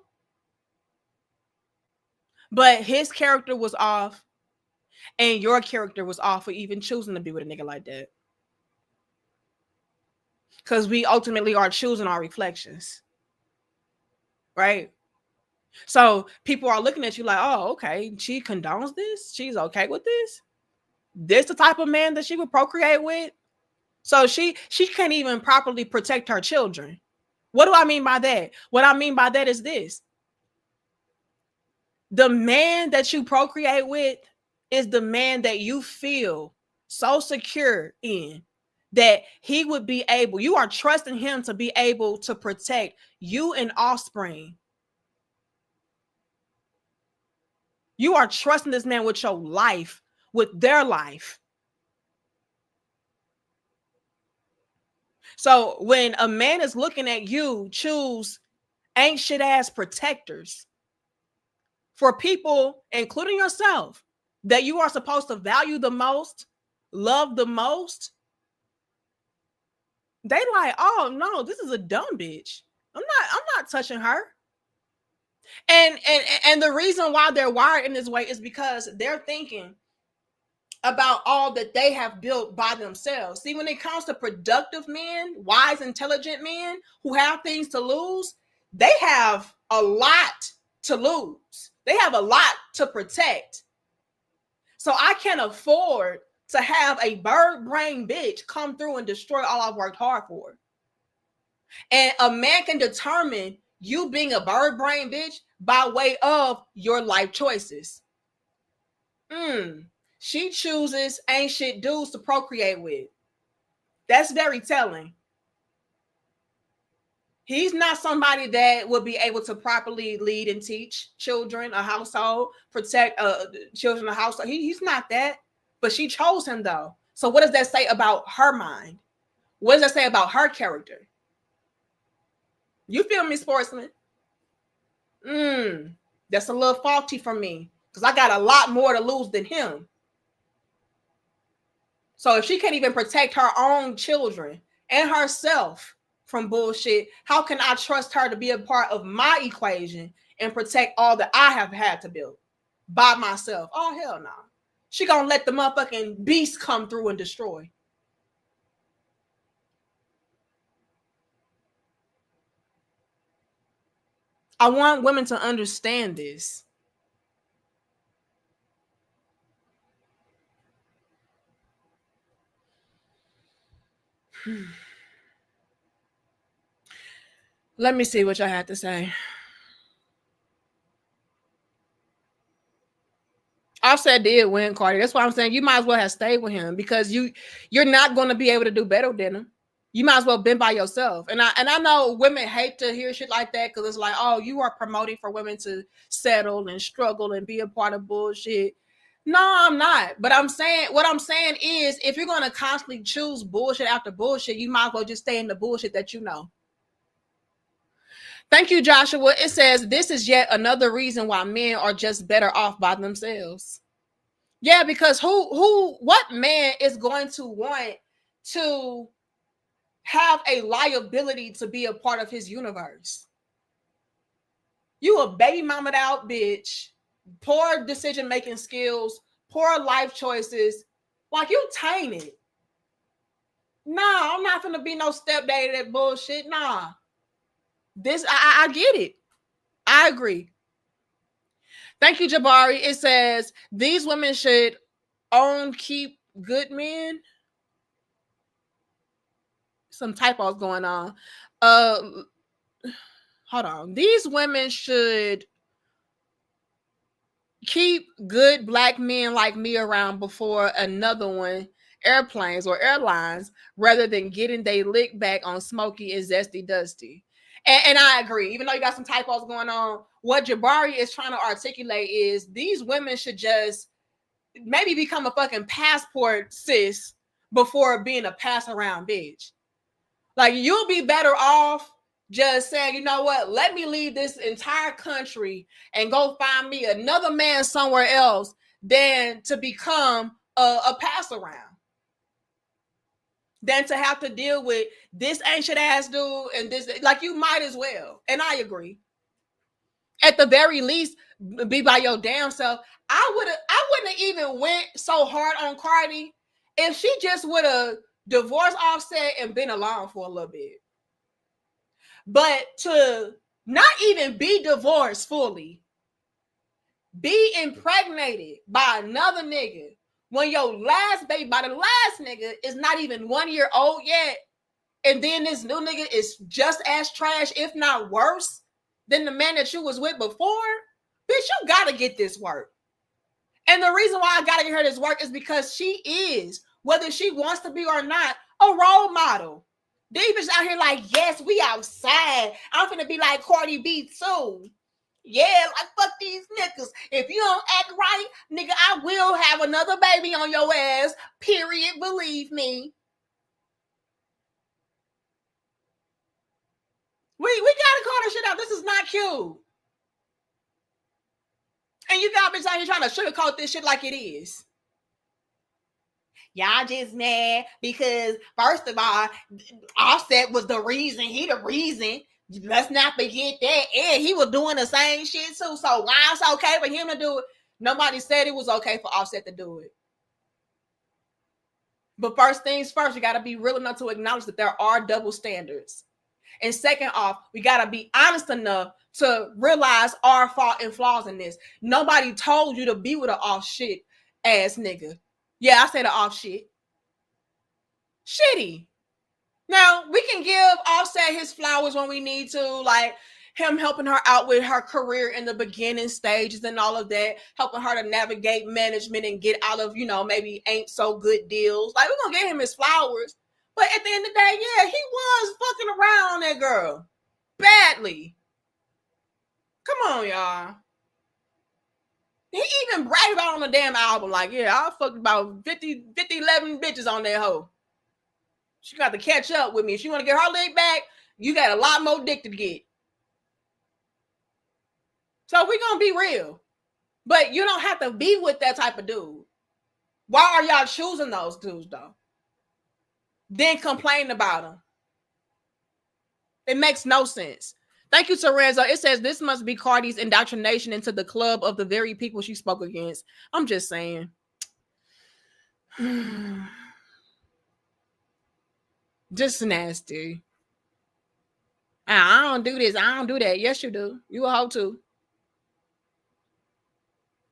but his character was off. And your character was off for even choosing to be with a nigga like that. Because we ultimately are choosing our reflections. Right? So people are looking at you like, oh, okay, she condones this? She's okay with this? This the type of man that she would procreate with? So she can't even properly protect her children. What do I mean by that? What I mean by that is this. The man that you procreate with is the man that you feel so secure in that he would be able, you are trusting him to be able to protect you and offspring. You are trusting this man with your life, with their life. So when a man is looking at you, choose ain't shit ass protectors for people, including yourself, that you are supposed to value the most, love the most. They like, oh no, this is a dumb bitch. I'm not touching her. And the reason why they're wired in this way is because they're thinking about all that they have built by themselves. See, when it comes to productive men, wise, intelligent men who have things to lose, they have a lot to lose. They have a lot to protect. So I can't afford to have a bird brain bitch come through and destroy all I've worked hard for. And a man can determine you being a bird brain bitch by way of your life choices. She chooses ain't shit dudes to procreate with. That's very telling. He's not somebody that will be able to properly lead and teach children, a household, protect children, a household. He's not that. But she chose him though. So what does that say about her mind? What does that say about her character? You feel me, sportsman? That's a little faulty for me because I got a lot more to lose than him. So if she can't even protect her own children and herself from bullshit, how can I trust her to be a part of my equation and protect all that I have had to build by myself? Oh, hell no. She gonna let the motherfucking beast come through and destroy. I want women to understand this. Let me see what y'all had to say. Offset did win, Cardi. That's why I'm saying you might as well have stayed with him because you're not going to be able to do better than him. You might as well been by yourself. And I know women hate to hear shit like that because it's like, oh, you are promoting for women to settle and struggle and be a part of bullshit. No, I'm not. But what I'm saying is if you're going to constantly choose bullshit after bullshit, you might as well just stay in the bullshit that you know. Thank you, Joshua. It says, this is yet another reason why men are just better off by themselves. Yeah, because what man is going to want to have a liability to be a part of his universe? You a baby mama out bitch, poor decision-making skills, poor life choices. Like, you tainted. Nah, I'm not gonna be no stepdaddy that bullshit. Nah. This, I get it. I agree. Thank you, Jabari. It says, these women should keep good men. Some typos going on. Hold on. These women should keep good black men like me around before another one, airplanes or airlines, rather than getting they lick back on Smoky and Zesty Dusty. And I agree, even though you got some typos going on, what Jabari is trying to articulate is these women should just maybe become a fucking passport sis before being a pass around bitch. Like, you'll be better off just saying, you know what, let me leave this entire country and go find me another man somewhere else than to become a pass around. Than to have to deal with this ancient ass dude and this, like, you might as well. And I agree. At the very least, be by your damn self. I wouldn't have even went so hard on Cardi if she just would have divorced Offset and been alone for a little bit. But to not even be divorced fully, be impregnated by another nigga when your last baby by the last nigga is not even 1 year old yet, and then this new nigga is just as trash, if not worse, than the man that you was with before, bitch, you gotta get this work. And the reason why I gotta get her this work is because she is, whether she wants to be or not, a role model. These bitches out here like, yes, we outside. I'm finna be like Cardi B too. Yeah, like fuck these niggas. If you don't act right, nigga, I will have another baby on your ass. Period. Believe me. We gotta call this shit out. This is not cute. And you got bitches out here trying to sugarcoat this shit like it is. Y'all just mad because, first of all, Offset was the reason. He the reason. Let's not forget that. And he was doing the same shit too. So why it's okay for him to do it? Nobody said it was okay for Offset to do it. But first things first, we got to be real enough to acknowledge that there are double standards. And second off, we got to be honest enough to realize our fault and flaws in this. Nobody told you to be with an off shit ass nigga. Yeah, I said an off shit. Shitty. Now, we can give Offset his flowers when we need to, like him helping her out with her career in the beginning stages and all of that, helping her to navigate management and get out of, maybe ain't so good deals. Like, we're going to give him his flowers. But at the end of the day, yeah, he was fucking around on that girl. Badly. Come on, y'all. He even bragged about on the damn album, like, yeah, I fucked about 11 bitches on that hoe. She got to catch up with me. If she want to get her leg back, you got a lot more dick to get. So we're going to be real. But you don't have to be with that type of dude. Why are y'all choosing those dudes, though? Then complain about them. It makes no sense. Thank you, Terenzo. It says this must be Cardi's indoctrination into the club of the very people she spoke against. I'm just saying. Just nasty. I don't do this. I don't do that. Yes, you do. You a hoe too.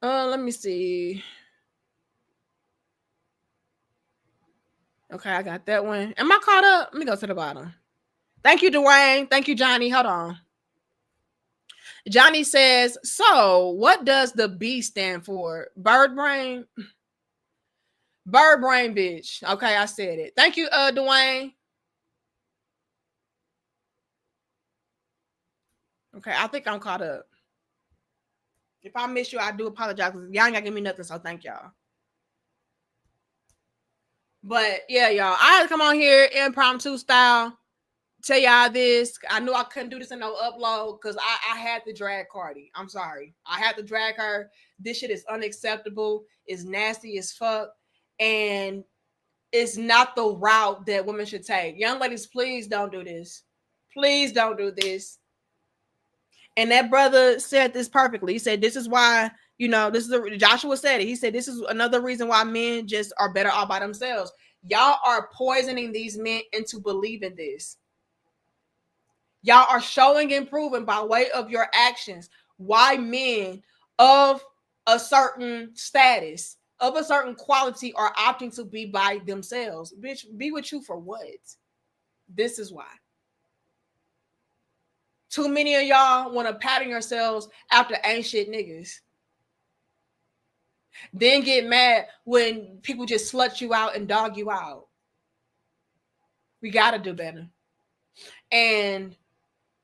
Let me see. Okay, I got that one. Am I caught up? Let me go to the bottom. Thank you, Dwayne. Thank you, Johnny. Hold on. Johnny says, so what does the B stand for? Bird brain? Bird brain, bitch. Okay, I said it. Thank you, Dwayne. Okay, I think I'm caught up. If I miss you, I do apologize. Y'all ain't gotta give me nothing, so thank y'all. But yeah, y'all, I had to come on here impromptu style, tell y'all this. I knew I couldn't do this in no upload because I had to drag Cardi. I'm sorry. I had to drag her. This shit is unacceptable. It's nasty as fuck. And it's not the route that women should take. Young ladies, please don't do this. Please don't do this. And that brother said this perfectly. He said, this is why, Joshua said it. He said, this is another reason why men just are better off by themselves. Y'all are poisoning these men into believing this. Y'all are showing and proving by way of your actions why men of a certain status, of a certain quality, are opting to be by themselves. Bitch, be with you for what? This is why. Too many of y'all want to pattern yourselves after ain't shit niggas. Then get mad when people just slut you out and dog you out. We got to do better. And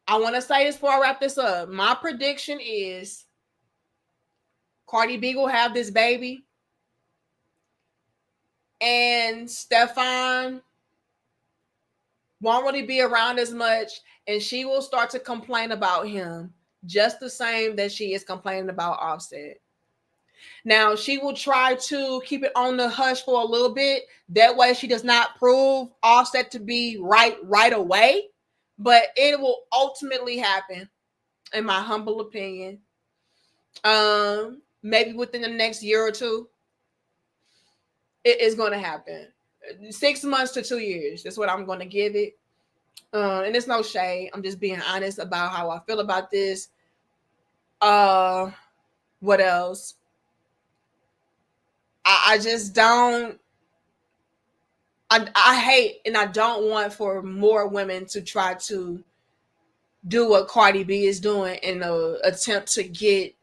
I want to say this before I wrap this up. My prediction is Cardi B will have this baby. And Stefan won't really be around as much. And she will start to complain about him just the same that she is complaining about Offset. Now, she will try to keep it on the hush for a little bit. That way she does not prove Offset to be right away. But it will ultimately happen, in my humble opinion. Maybe within the next year or two. It is going to happen. 6 months to 2 years. That's what I'm going to give it. And it's no shade. I'm just being honest about how I feel about this. What else? I just don't. I hate and I don't want for more women to try to do what Cardi B is doing in an attempt to get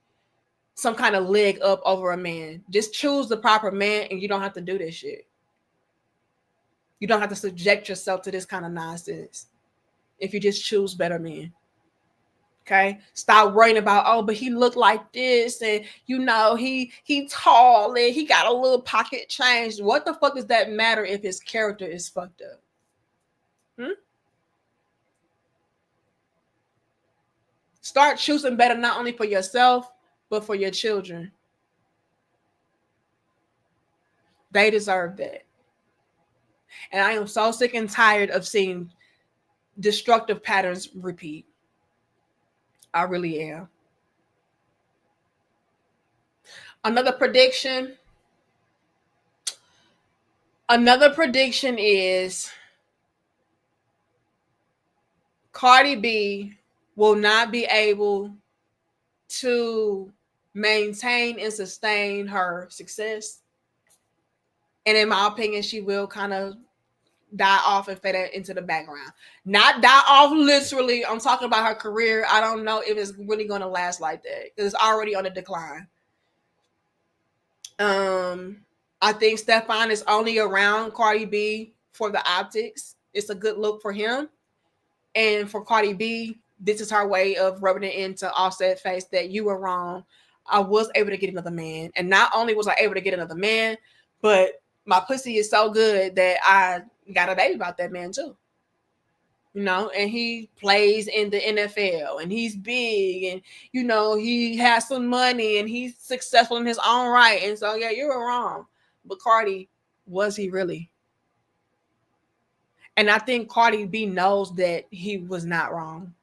some kind of leg up over a man. Just choose the proper man and you don't have to do this shit. You don't have to subject yourself to this kind of nonsense if you just choose better men. Okay, stop worrying about, oh, but he looked like this, and you know he tall and he got a little pocket change. What the fuck does that matter if his character is fucked up? Start choosing better, not only for yourself but for your children. They deserve that. And I am so sick and tired of seeing destructive patterns repeat. I really am. Another prediction is Cardi B will not be able to maintain and sustain her success. And in my opinion, she will kind of die off and fade into the background. Not die off literally. I'm talking about her career. I don't know if it's really going to last like that because it's already on a decline. I think Stefan is only around Cardi B for the optics. It's a good look for him. And for Cardi B, this is her way of rubbing it into Offset's face that you were wrong. I was able to get another man. And not only was I able to get another man, but my pussy is so good that I got a baby about that man too. You know, and he plays in the NFL and he's big and, you know, he has some money and he's successful in his own right. And so, yeah, you were wrong. But Cardi, was he really? And I think Cardi B knows that he was not wrong,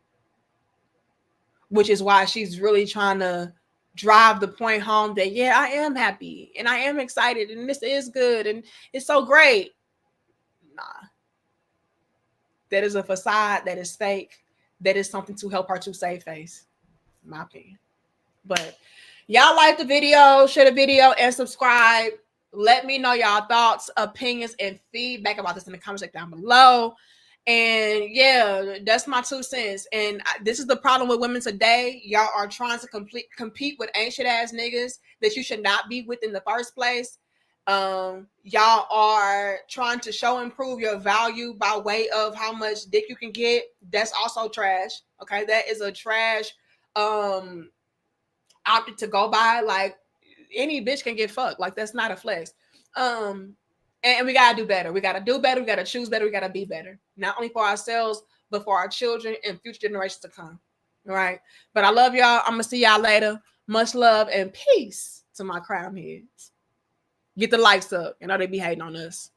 which is why she's really trying to drive the point home that, yeah, I am happy and I am excited and this is good and it's so great. Nah. That is a facade. That is fake. That is something to help her to save face, in my opinion. But y'all like the video, share the video, and subscribe. Let me know y'all thoughts, opinions, and feedback about this in the comment section down below. And yeah, that's my 2 cents. And this is the problem with women today. Y'all are trying to compete with ancient ass niggas that you should not be with in the first place. Y'all are trying to show and prove your value by way of how much dick you can get. That's also trash. Okay, that is a trash optic to go by. Like, any bitch can get fucked. Like, that's not a flex. And we gotta do better. We gotta do better. We gotta choose better. We gotta be better, not only for ourselves but for our children and future generations to come. All right, but I love y'all. I'm gonna see y'all later. Much love and peace to my crown heads. Get the likes up. You know they be hating on us.